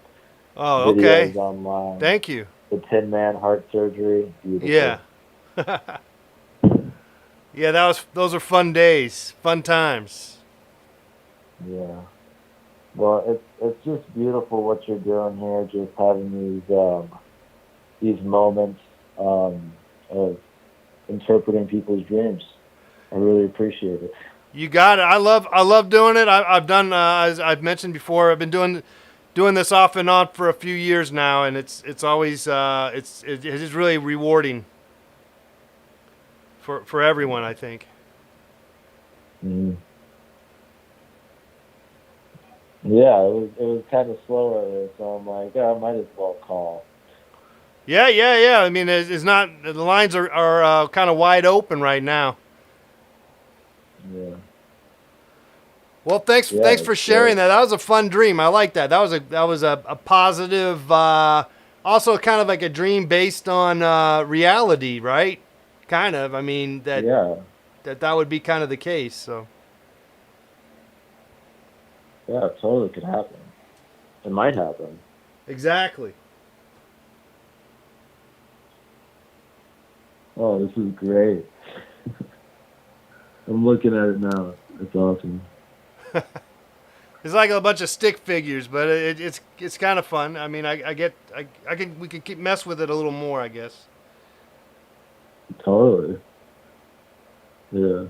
Speaker 1: Oh, okay.
Speaker 5: videos online.
Speaker 1: Thank you.
Speaker 5: The Tin Man heart surgery. Beautiful.
Speaker 1: Yeah. Yeah, those are fun days, fun times.
Speaker 5: Yeah. Well, it's just beautiful what you're doing here. Just having these moments of interpreting people's dreams. I really appreciate it.
Speaker 1: You got it. I love doing it. I've done as I've mentioned before. I've been doing this off and on for a few years now, and it's always it is really rewarding for everyone, I think.
Speaker 5: Mm. Yeah, it was kind of slow earlier, so I'm like, I might as well call.
Speaker 1: Yeah. I mean, it's not the lines are kind of wide open right now.
Speaker 5: Yeah.
Speaker 1: Well, thanks for sharing that. That was a fun dream. I like that. That was a positive, also kind of like a dream based on reality, right? Kind of. I mean that would be kind of the case. So.
Speaker 5: Yeah, it totally could happen. It might happen.
Speaker 1: Exactly.
Speaker 5: Oh, this is great. I'm looking at it now. It's awesome.
Speaker 1: It's like a bunch of stick figures, but it's kind of fun. I mean, we can keep mess with it a little more, I guess.
Speaker 5: Totally. Yeah.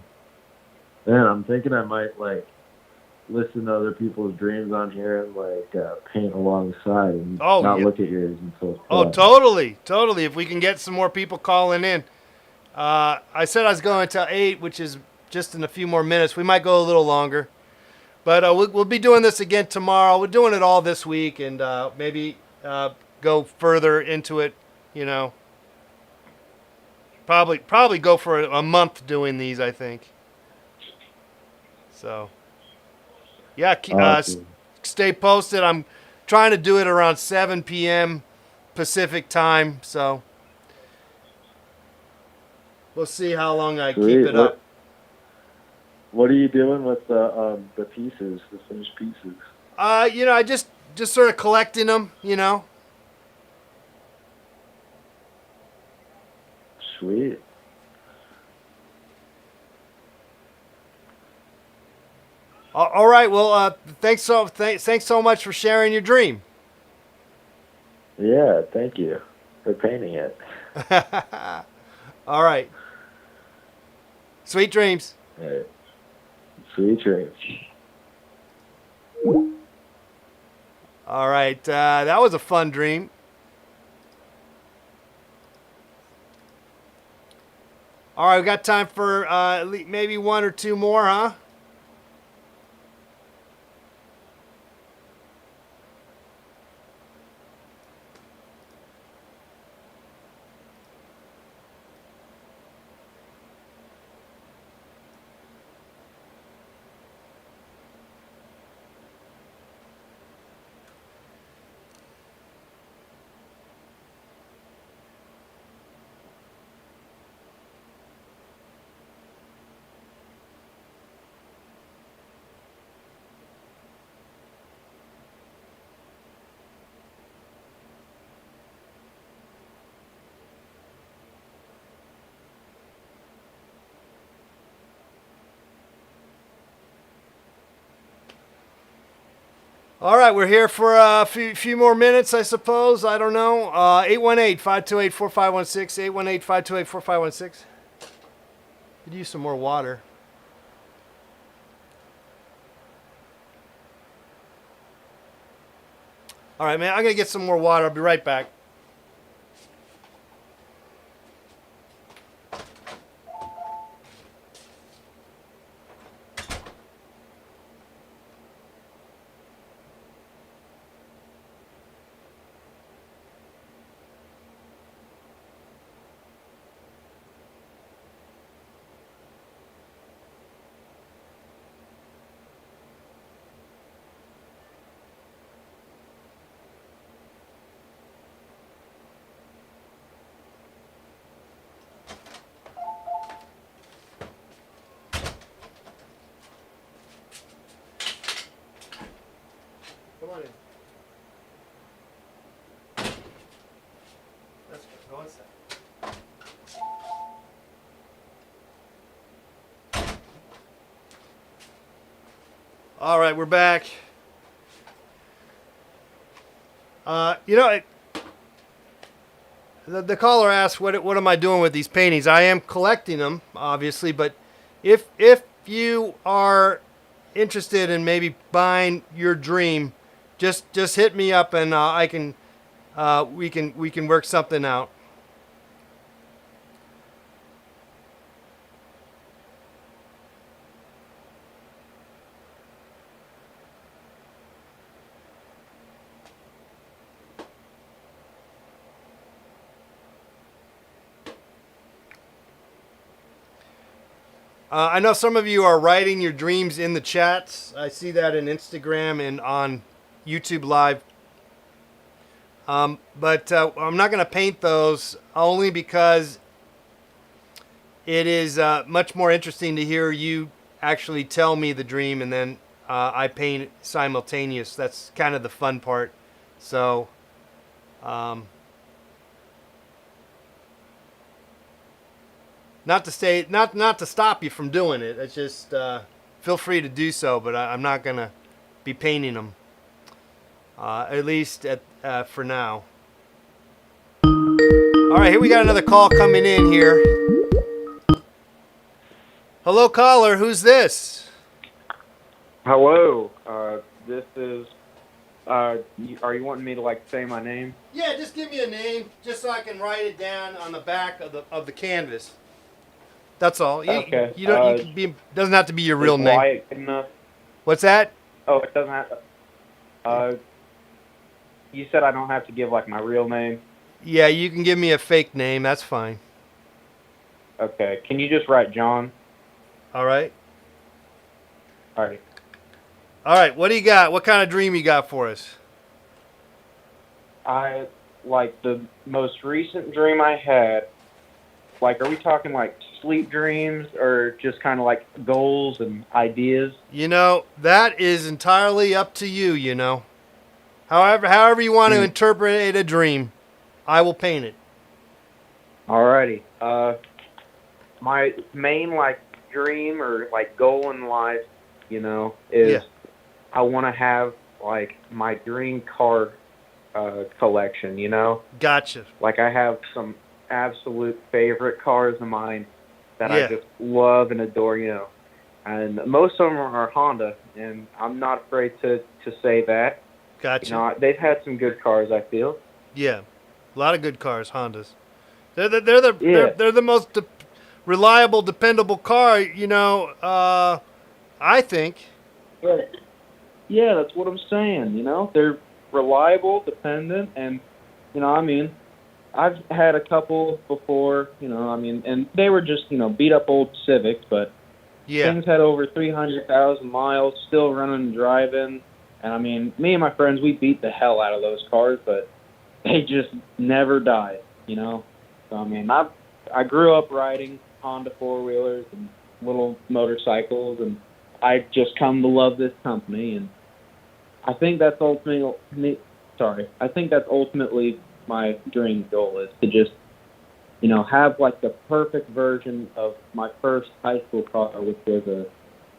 Speaker 5: Man, I'm thinking I might listen to other people's dreams on here and paint alongside and not look at yours until.
Speaker 1: Oh, totally. If we can get some more people calling in, I said I was going until 8, which is just in a few more minutes. We might go a little longer, but we'll be doing this again tomorrow. We're doing it all this week, and maybe go further into it. Probably go for a month doing these, I think. So. Yeah, stay posted. I'm trying to do it around 7 p.m. Pacific time, so we'll see how long I keep it up.
Speaker 5: What are you doing with the pieces, the finished pieces?
Speaker 1: I just sort of collecting them,
Speaker 5: Sweet.
Speaker 1: All right. Well, thanks so much for sharing your dream.
Speaker 5: Yeah, thank you for painting it.
Speaker 1: All right. Sweet dreams.
Speaker 5: Right. Sweet dreams.
Speaker 1: All right. That was a fun dream. All right, we got time for maybe one or two more, huh? All right, we're here for a few more minutes, I suppose. I don't know. 818-528-4516. 818-528-4516. Could use some more water. All right, man, I'm going to get some more water. I'll be right back. Come on in. That's good. Go inside. All right, we're back. The caller asked, what am I doing with these paintings? I am collecting them, obviously, but if you are interested in maybe buying your dream, just hit me up and we can work something out. I know some of you are writing your dreams in the chats. I see that in Instagram and on YouTube Live. But I'm not going to paint those only because it is much more interesting to hear you actually tell me the dream and then I paint it simultaneous. That's kind of the fun part. So, not to stop you from doing it. It's just feel free to do so, but I'm not gonna be painting them. At least for now. All right, here we got another call coming in here. Hello, caller. Who's this?
Speaker 6: Hello. This is. Are you wanting me to like say my name?
Speaker 1: Yeah, just give me a name, just so I can write it down on the back of the canvas. That's all.
Speaker 6: Okay.
Speaker 1: You don't. You can be. Doesn't have to be your real name.
Speaker 6: Wyatt good enough?
Speaker 1: What's that?
Speaker 6: Oh, it doesn't have. You said I don't have to give like my real name.
Speaker 1: Yeah, you can give me a fake name. That's fine.
Speaker 6: Okay. Can you just write John?
Speaker 1: All right.
Speaker 6: All right.
Speaker 1: All right. What do you got? What kind of dream you got for us?
Speaker 6: I like the most recent dream I had. Like, are we talking like sleep dreams or just kind of like goals and ideas?
Speaker 1: You know, that is entirely up to you. You know, however you want to interpret a dream, I will paint it.
Speaker 6: Alrighty. My main like dream or like goal in life, you know, is
Speaker 1: Yeah.
Speaker 6: I want to have like my dream car collection. You know,
Speaker 1: Gotcha.
Speaker 6: like I have some absolute favorite cars of mine that
Speaker 1: Yeah.
Speaker 6: I just love and adore. You know, and most of them are Honda, and I'm not afraid to say that.
Speaker 1: Gotcha.
Speaker 6: You know, they've had some good cars. I feel.
Speaker 1: Yeah, a lot of good cars, Hondas. They're
Speaker 6: Yeah.
Speaker 1: the most reliable, dependable car. I think.
Speaker 6: Yeah, that's what I'm saying. They're reliable, dependent, and I mean, I've had a couple before. And they were just beat up old Civics, but
Speaker 1: Yeah.
Speaker 6: things had over 300,000 miles, still running and driving. And I mean, me and my friends, we beat the hell out of those cars, but they just never died. So I mean, I grew up riding Honda four-wheelers and little motorcycles, and I just come to love this company, and I think that's ultimately my dream goal is to just have like the perfect version of my first high school car, which was a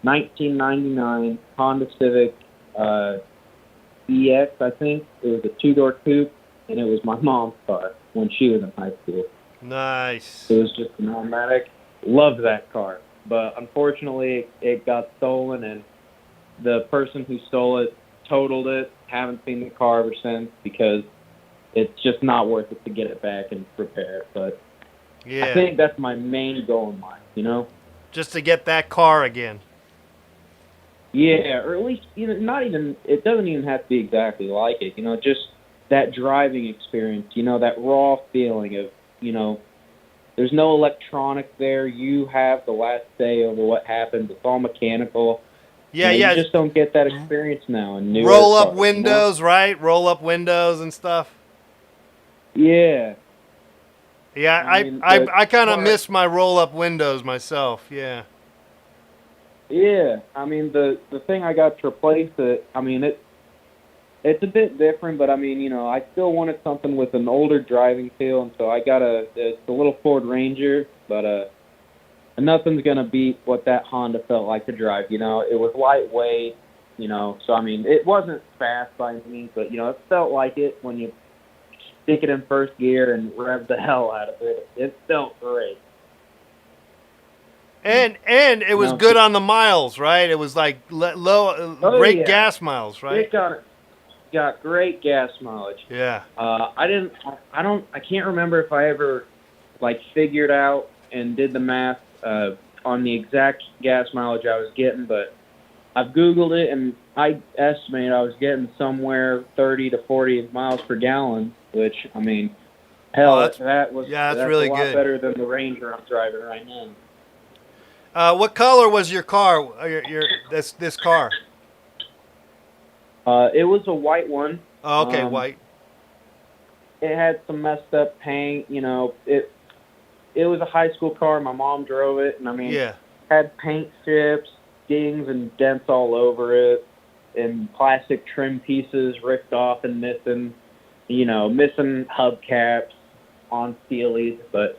Speaker 6: 1999 Honda Civic EX. I think it was a two-door coupe, and it was my mom's car when she was in high school.
Speaker 1: Nice.
Speaker 6: It was just an automatic. Loved that car. But unfortunately, it got stolen, and the person who stole it totaled it. Haven't seen the car ever since because it's just not worth it to get it back and repair it. But
Speaker 1: Yeah.
Speaker 6: I think that's my main goal in life,
Speaker 1: Just to get that car again.
Speaker 6: Yeah, or at least, not even, it doesn't even have to be exactly like it, just that driving experience, that raw feeling of, there's no electronics there. You have the last say over what happens. It's all mechanical.
Speaker 1: Yeah,
Speaker 6: You
Speaker 1: yeah.
Speaker 6: just don't get that experience now in newer
Speaker 1: Roll up
Speaker 6: cars,
Speaker 1: windows, right? Roll up windows and stuff.
Speaker 6: Yeah.
Speaker 1: Yeah,
Speaker 6: I mean,
Speaker 1: I kind of
Speaker 6: car-
Speaker 1: miss my roll up windows myself. Yeah.
Speaker 6: Yeah. I mean, the thing I got to replace it, I mean, it's a bit different, but I mean, I still wanted something with an older driving feel, and so I got it's a little Ford Ranger, but nothing's gonna beat what that Honda felt like to drive. It was lightweight, so I mean, it wasn't fast by any means, but it felt like it when you stick it in first gear and rev the hell out of it. It felt great.
Speaker 1: And it was
Speaker 6: No.
Speaker 1: good on the miles, right? It was like low,
Speaker 6: Oh,
Speaker 1: great
Speaker 6: yeah.
Speaker 1: gas miles, right?
Speaker 6: It got great gas mileage.
Speaker 1: Yeah.
Speaker 6: I can't remember if I ever figured out and did the math on the exact gas mileage I was getting, but I've Googled it and I estimate I was getting somewhere 30 to 40 miles per gallon, which I mean, hell,
Speaker 1: that's
Speaker 6: that's
Speaker 1: really
Speaker 6: a lot
Speaker 1: good.
Speaker 6: better than the Ranger I'm driving right now.
Speaker 1: What color was your car? This car?
Speaker 6: It was a white one.
Speaker 1: Oh, okay, white.
Speaker 6: It had some messed up paint. It was a high school car. My mom drove it, and I mean,
Speaker 1: Yeah.
Speaker 6: had paint strips, dings, and dents all over it, and plastic trim pieces ripped off and missing. Missing hubcaps on steelies, but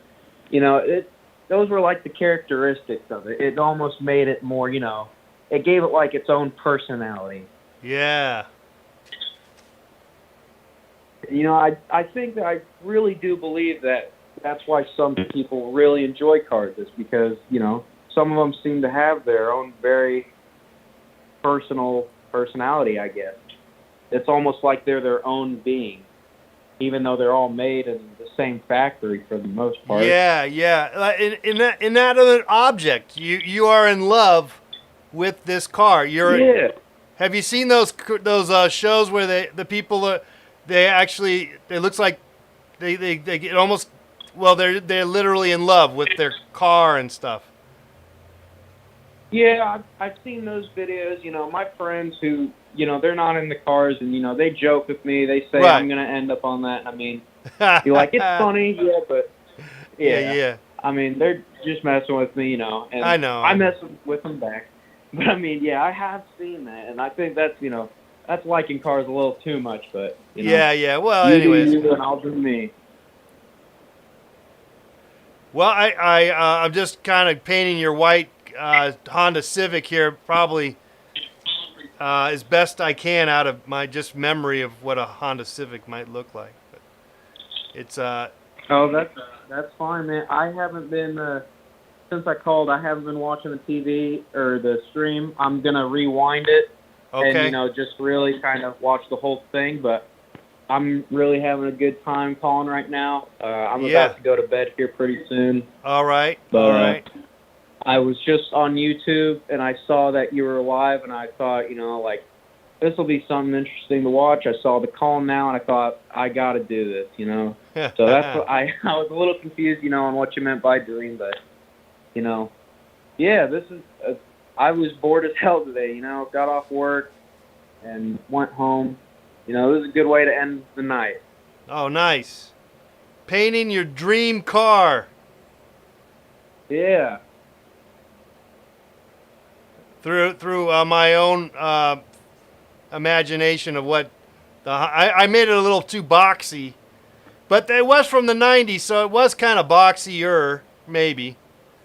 Speaker 6: those were like the characteristics of it. It almost made it more. It gave it like its own personality.
Speaker 1: Yeah.
Speaker 6: I think that I really do believe that that's why some people really enjoy cars, is because, some of them seem to have their own very personal personality, I guess. It's almost like they're their own being, even though they're all made in the same factory for the most part.
Speaker 1: Yeah, yeah. Like, in that other object, you are in love with this car.
Speaker 6: Yeah.
Speaker 1: Have you seen those shows where the people it looks like they get almost, well, they're literally in love with their car and stuff.
Speaker 6: Yeah, I've seen those videos. My friends who, they're not into cars, and, they joke with me. They say
Speaker 1: Right.
Speaker 6: I'm going to end up on that. And I mean, you're like, it's funny, yeah, but
Speaker 1: Yeah.
Speaker 6: I mean, they're just messing with me, and
Speaker 1: I know.
Speaker 6: I mess with them back. But I mean, yeah, I have seen that, and I think that's, that's liking cars a little too much, but,
Speaker 1: Yeah. Well,
Speaker 6: you
Speaker 1: anyways.
Speaker 6: do you, and I'll do me.
Speaker 1: Well, I'm just kind of painting your white Honda Civic here, probably as best I can out of my just memory of what a Honda Civic might look like. But it's
Speaker 6: Oh, that's fine, man. I haven't been since I called. I haven't been watching the TV or the stream. I'm gonna rewind it
Speaker 1: okay.
Speaker 6: and just really kind of watch the whole thing. But I'm really having a good time calling right now. I'm
Speaker 1: Yeah.
Speaker 6: about to go to bed here pretty soon.
Speaker 1: All right.
Speaker 6: But,
Speaker 1: All right.
Speaker 6: I was just on YouTube and I saw that you were live, and I thought, like, this will be something interesting to watch. I saw the call now, and I thought, I got to do this, So that's what I was a little confused, on what you meant by dream, but, yeah, this is. I was bored as hell today, got off work and went home. This is a good way to end the night.
Speaker 1: Oh, nice. Painting your dream car.
Speaker 6: Yeah.
Speaker 1: Through my own imagination of what I made it a little too boxy, but it was from the 90s, so it was kind of boxier, maybe.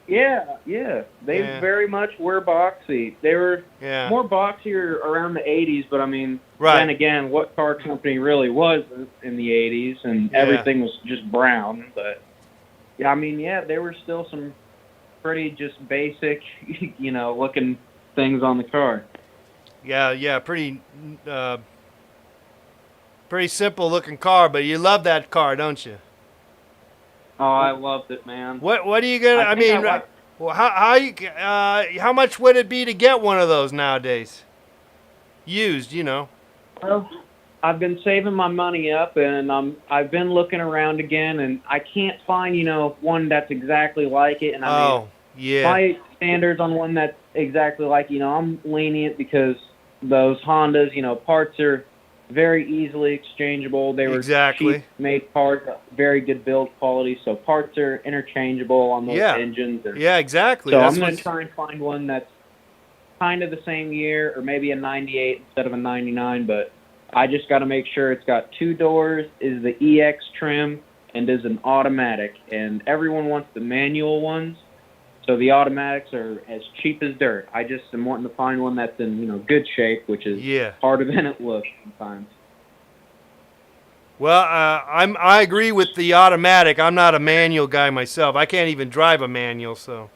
Speaker 6: Yeah. They
Speaker 1: Yeah.
Speaker 6: very much were boxy. They were
Speaker 1: Yeah.
Speaker 6: more boxier around the 80s, but I mean,
Speaker 1: Right.
Speaker 6: then again, what car company really was in the 80s, and
Speaker 1: Yeah.
Speaker 6: everything was just brown. But yeah, I mean, yeah, there were still some pretty just basic, looking things on the car.
Speaker 1: Yeah, pretty simple looking car, but you love that car, don't you?
Speaker 6: Oh, I loved it, man.
Speaker 1: What are you gonna? I
Speaker 6: think
Speaker 1: mean,
Speaker 6: like-
Speaker 1: well, how much would it be to get one of those nowadays? Used,
Speaker 6: Well, I've been saving my money up, and I've been looking around again, and I can't find one that's exactly like it. And I mean,
Speaker 1: Oh, yeah.
Speaker 6: my standards on one that's exactly like, I'm lenient because those Hondas, parts are very easily exchangeable. They were
Speaker 1: Exactly.
Speaker 6: cheap made parts, very good build quality, so parts are interchangeable on those
Speaker 1: Yeah.
Speaker 6: engines. And
Speaker 1: Yeah, exactly.
Speaker 6: so
Speaker 1: That's
Speaker 6: I'm going
Speaker 1: what's-
Speaker 6: to try and find one that's kind of the same year, or maybe a 98 instead of a 99, but I just got to make sure it's got 2 doors, is the EX trim, and is an automatic. And everyone wants the manual ones. So the automatics are as cheap as dirt. I just am wanting to find one that's in, good shape, which is
Speaker 1: Yeah.
Speaker 6: harder than it looks sometimes.
Speaker 1: Well, I agree with the automatic. I'm not a manual guy myself. I can't even drive a manual, so.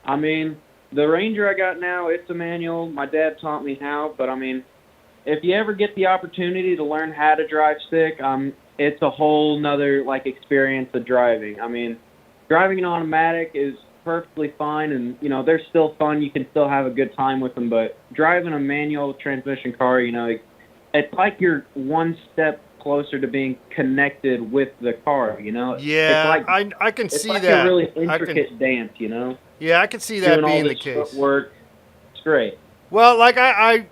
Speaker 6: I mean, the Ranger I got now, it's a manual. My dad taught me how, but I mean, if you ever get the opportunity to learn how to drive stick, it's a whole nother experience of driving. I mean, driving an automatic is perfectly fine, and they're still fun. You can still have a good time with them. But driving a manual transmission car, it's like you're one step closer to being connected with the car.
Speaker 1: Yeah,
Speaker 6: it's like,
Speaker 1: I can
Speaker 6: it's
Speaker 1: see
Speaker 6: like
Speaker 1: that.
Speaker 6: a really
Speaker 1: I can-
Speaker 6: intricate dance.
Speaker 1: Yeah, I can see that
Speaker 6: Doing all
Speaker 1: being the
Speaker 6: this
Speaker 1: case.
Speaker 6: footwork. It's great.
Speaker 1: Well, like I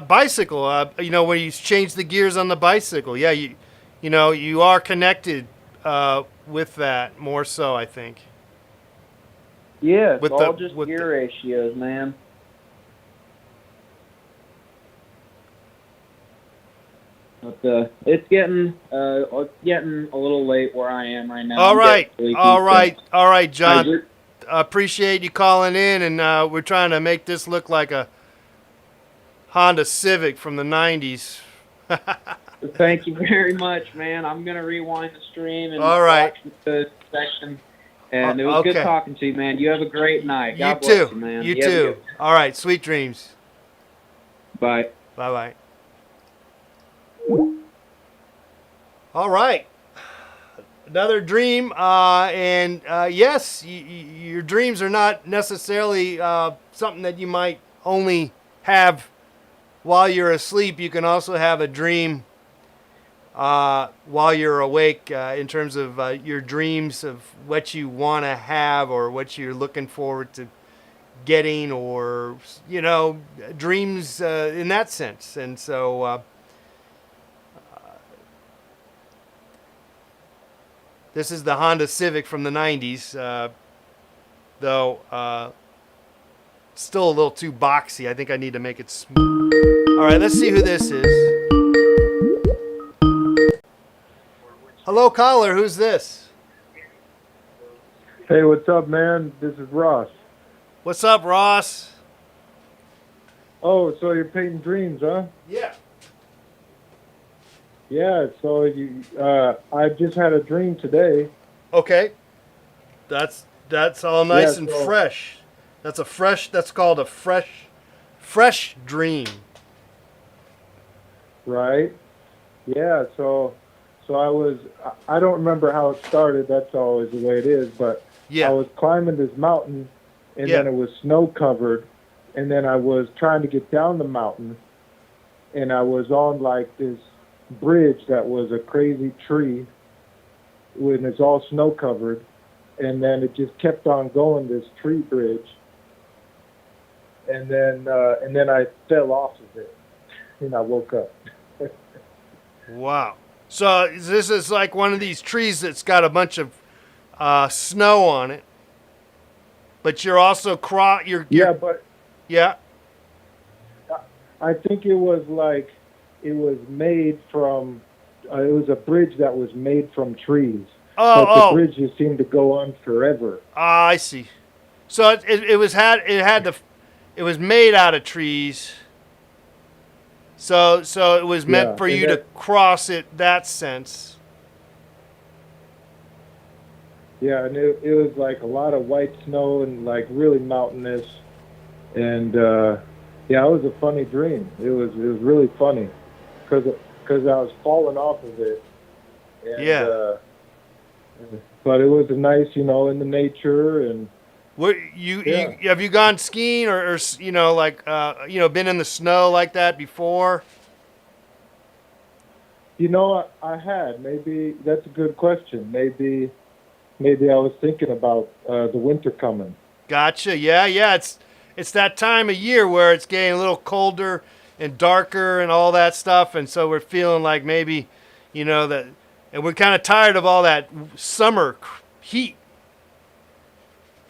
Speaker 1: bicycle, when you change the gears on the bicycle, yeah, you are connected with that more so, I think.
Speaker 6: Yeah, it's
Speaker 1: With
Speaker 6: all
Speaker 1: the-
Speaker 6: just
Speaker 1: with
Speaker 6: gear
Speaker 1: the-
Speaker 6: ratios, man. But it's getting a little late where I am right now.
Speaker 1: All
Speaker 6: I'm
Speaker 1: right,
Speaker 6: getting sleepy,
Speaker 1: all
Speaker 6: so
Speaker 1: right,
Speaker 6: I
Speaker 1: John.
Speaker 6: re-
Speaker 1: Appreciate you calling in, and we're trying to make this look like a Honda Civic from the 90s.
Speaker 6: Thank you very much, man. I'm gonna rewind the stream and
Speaker 1: All right.
Speaker 6: watch the section. And it was good
Speaker 1: Okay.
Speaker 6: talking to you, man. You have a great night.
Speaker 1: You
Speaker 6: God bless
Speaker 1: too.
Speaker 6: you, man.
Speaker 1: You
Speaker 6: have a
Speaker 1: too.
Speaker 6: good-
Speaker 1: All right, sweet dreams.
Speaker 6: Bye.
Speaker 1: Bye-bye. All right. Another dream, and yes, your dreams are not necessarily something that you might only have while you're asleep. You can also have a dream while you're awake in terms of your dreams of what you want to have or what you're looking forward to getting, or dreams in that sense. And so this is the Honda Civic from the 90s, though still a little too boxy. I think I need to make it smooth. All right, let's see who this is. Hello, caller. Who's this?
Speaker 7: Hey, what's up, man? This is Ross.
Speaker 1: What's up, Ross?
Speaker 7: Oh, so you're painting dreams, huh?
Speaker 1: Yeah.
Speaker 7: Yeah. So I just had a dream today.
Speaker 1: Okay. That's all nice
Speaker 7: Yeah,
Speaker 1: and
Speaker 7: so-
Speaker 1: fresh. That's called a fresh dream.
Speaker 7: Right. Yeah, so I don't remember how it started. That's always the way it is. But I
Speaker 1: Yeah.
Speaker 7: was climbing this mountain, and
Speaker 1: Yeah.
Speaker 7: then it was snow covered, and then I was trying to get down the mountain, and I was on like this bridge that was a crazy tree, when it's all snow covered, and then it just kept on going, this tree bridge, and then I fell off of it, and I woke up.
Speaker 1: Wow. So this is like one of these trees that's got a bunch of snow on it, but you're also
Speaker 7: Yeah, but
Speaker 1: yeah.
Speaker 7: I think it was like it was made from. It was a bridge that was made from trees,
Speaker 1: Oh,
Speaker 7: but the
Speaker 1: oh,
Speaker 7: bridge just seemed to go on forever.
Speaker 1: I see. So it was made out of trees. So it was meant
Speaker 7: Yeah,
Speaker 1: for
Speaker 7: and
Speaker 1: you to
Speaker 7: that,
Speaker 1: cross it that sense.
Speaker 7: yeah, and it was like a lot of white snow and like really mountainous, and yeah, it was a funny dream. It was really funny, because I was falling off of it, and
Speaker 1: Yeah.
Speaker 7: but it was a nice, in the nature, and
Speaker 1: What
Speaker 7: yeah.
Speaker 1: you have you gone skiing or like been in the snow like that before?
Speaker 7: I had, maybe that's a good question. Maybe I was thinking about the winter coming.
Speaker 1: Gotcha. Yeah, yeah. It's that time of year where it's getting a little colder and darker and all that stuff, and so we're feeling like maybe, that, and we're kind of tired of all that summer heat.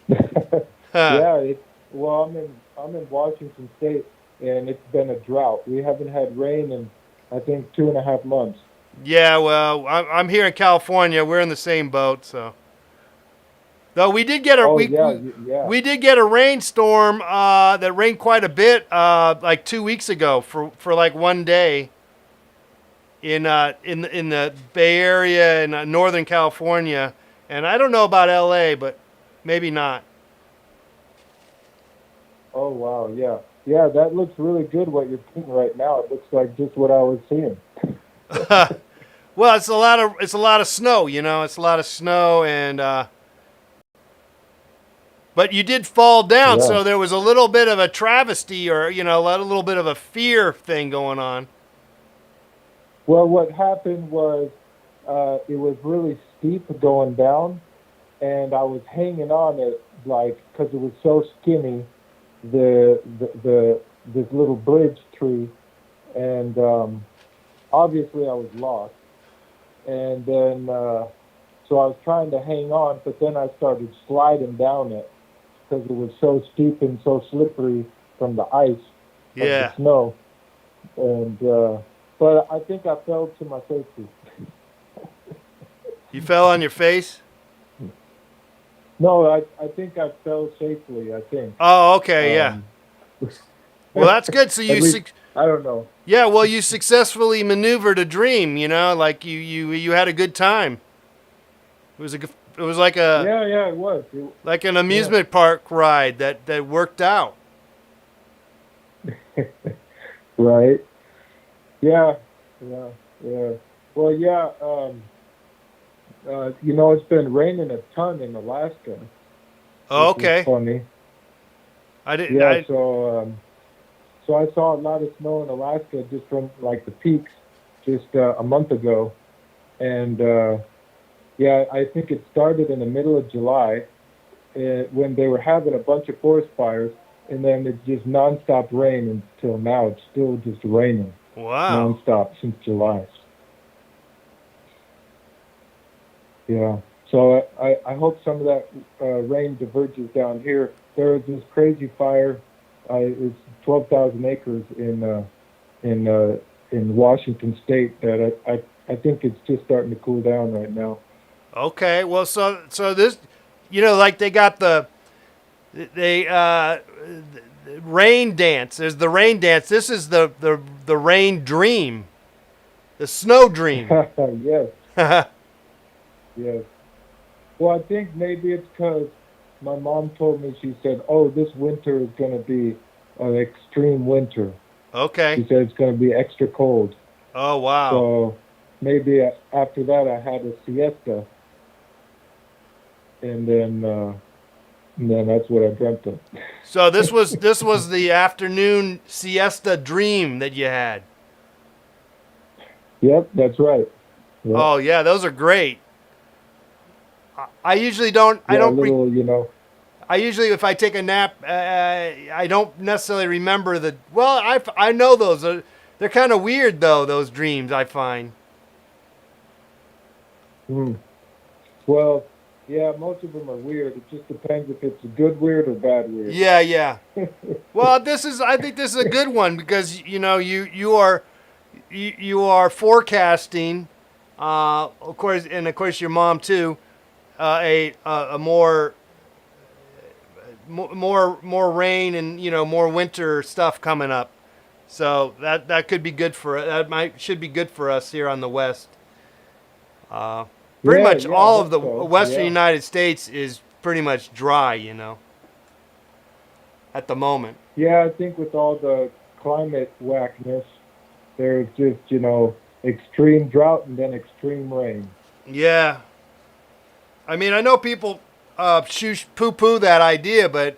Speaker 1: Huh.
Speaker 7: Yeah, well, I'm in Washington State, and it's been a drought. We haven't had rain in, I think, 2.5 months.
Speaker 1: Yeah. Well, I'm here in California. We're in the same boat, so. Though we did get a
Speaker 7: Oh yeah, yeah.
Speaker 1: we did get a rainstorm that rained quite a bit like 2 weeks ago for like one day in the Bay Area in Northern California, and I don't know about L.A., but maybe not.
Speaker 7: Oh wow, yeah, yeah. That looks really good. What you're seeing right now, it looks like just what I was seeing.
Speaker 1: Well, it's a lot of snow, It's a lot of snow, and but you did fall down,
Speaker 7: Yeah.
Speaker 1: so there was a little bit of a travesty, or a little bit of a fear thing going on.
Speaker 7: Well, what happened was it was really steep going down, and I was hanging on it like because it was so skinny. The this little bridge tree, and obviously I was lost. And then so I was trying to hang on, but then I started sliding down it because it was so steep and so slippery from the ice of the
Speaker 1: Yeah.
Speaker 7: snow. And but I think I fell to my safety.
Speaker 1: You fell on your face?
Speaker 7: No, I think I fell safely. I think.
Speaker 1: Oh, okay, yeah.
Speaker 7: Um,
Speaker 1: Well, that's good. So
Speaker 7: at least I don't know.
Speaker 1: yeah, well, you successfully maneuvered a dream. Like you had a good time. It was like
Speaker 7: Yeah, it was.
Speaker 1: like an amusement park ride that worked out.
Speaker 7: Right. Yeah. Yeah. Yeah. Well, yeah. It's been raining a ton in Alaska.
Speaker 1: Oh,
Speaker 7: Which is
Speaker 1: okay.
Speaker 7: funny.
Speaker 1: I didn't.
Speaker 7: Yeah. So I saw a lot of snow in Alaska just from like the peaks just a month ago, and yeah, I think it started in the middle of July when they were having a bunch of forest fires, and then it's just nonstop rain until now. It's still just raining
Speaker 1: Wow.
Speaker 7: nonstop since July. Yeah. So I hope some of that rain diverges down here. There was this crazy fire. It's 12,000 acres in Washington State that I think it's just starting to cool down right now.
Speaker 1: Okay. Well, so this, like they got the rain dance. There's the rain dance. This is the rain dream, the snow dream.
Speaker 7: Yes, yes. Well, I think maybe it's because my mom told me, she said, "Oh, this winter is going to be an extreme winter."
Speaker 1: Okay.
Speaker 7: She said it's going to be extra cold.
Speaker 1: Oh, wow.
Speaker 7: So maybe after that I had a siesta, and then that's what I dreamt of.
Speaker 1: So this was the afternoon siesta dream that you had.
Speaker 7: Yep, that's right. Yep.
Speaker 1: Oh yeah, those are great. I usually don't. I
Speaker 7: Yeah,
Speaker 1: don't.
Speaker 7: a little, you know.
Speaker 1: I usually, if I take a nap, I don't necessarily remember the. Well, I know those. They're kind of weird though. Those dreams, I find.
Speaker 7: Well, yeah, most of them are weird. It just depends if it's a good weird or bad weird.
Speaker 1: Yeah, yeah. Well, I think this is a good one because you are forecasting, of course, and of course your mom too, a more rain and more winter stuff coming up. So that could be good for should be good for us here on the West. Pretty much all of the Western United States is pretty much dry, at the moment.
Speaker 7: Yeah, I think with all the climate whackness, there's just, extreme drought and then extreme rain.
Speaker 1: Yeah. I mean, I know people poo-poo that idea, but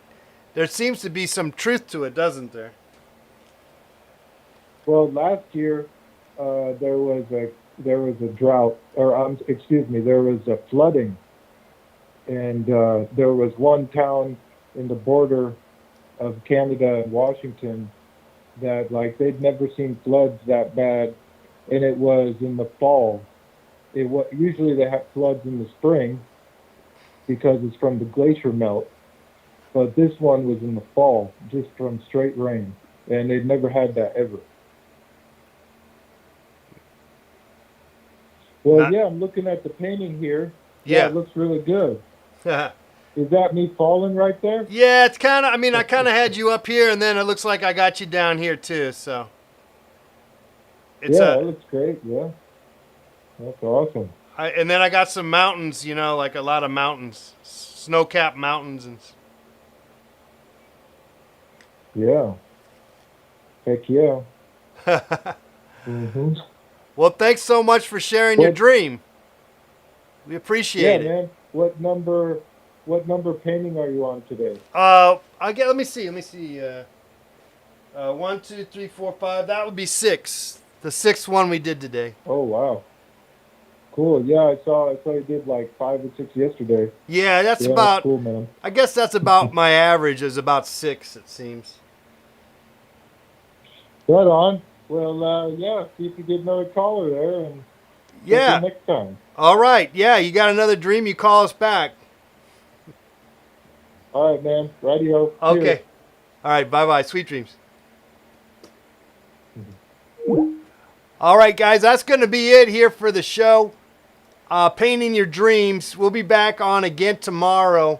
Speaker 1: there seems to be some truth to it, doesn't there?
Speaker 7: Well, last year there was a drought, or there was a flooding, and there was one town in the border of Canada and Washington that they'd never seen floods that bad, and it was in the fall. Usually they have floods in the spring because it's from the glacier melt, but this one was in the fall, just from straight rain, and they'd never had that ever. Well, yeah, I'm looking at the painting here.
Speaker 1: Yeah.
Speaker 7: It looks really good. Is that me falling right there?
Speaker 1: Yeah, it's kind of, I kind of had you up here, and then it looks like I got you down here, too, so.
Speaker 7: It looks great, yeah. That's awesome.
Speaker 1: And then I got some mountains, like a lot of mountains, snow-capped mountains.
Speaker 7: Yeah. Heck yeah. Mm-hmm.
Speaker 1: Well, thanks so much for sharing your dream. We appreciate it.
Speaker 7: Yeah, man. What number painting are you on today?
Speaker 1: Let me see. 1, 2, 3, 4, 5. That would be 6. The 6th one we did today.
Speaker 7: Oh wow. Cool. Yeah, I saw you did 5 or 6 yesterday.
Speaker 1: Yeah, that's about.
Speaker 7: That's cool, man.
Speaker 1: I guess that's about my average is about 6. It seems.
Speaker 7: Right on. Well, see if you get another caller there, and next time.
Speaker 1: All right. Yeah, you got another dream? You call us back.
Speaker 7: All right, man. Radio.
Speaker 1: Okay.
Speaker 7: Cheers.
Speaker 1: All right. Bye-bye. Sweet dreams. All right, guys. That's going to be it here for the show. Painting Your Dreams. We'll be back on again tomorrow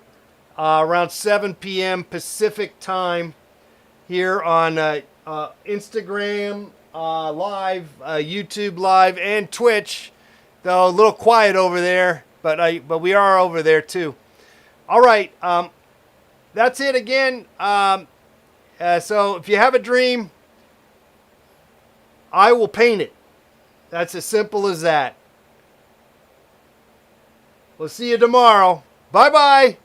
Speaker 1: around 7 p.m. Pacific time here on Instagram Live, YouTube Live, and Twitch. Though a little quiet over there, but we are over there too. All right, that's it again. So if you have a dream, I will paint it. That's as simple as that. We'll see you tomorrow. Bye-bye.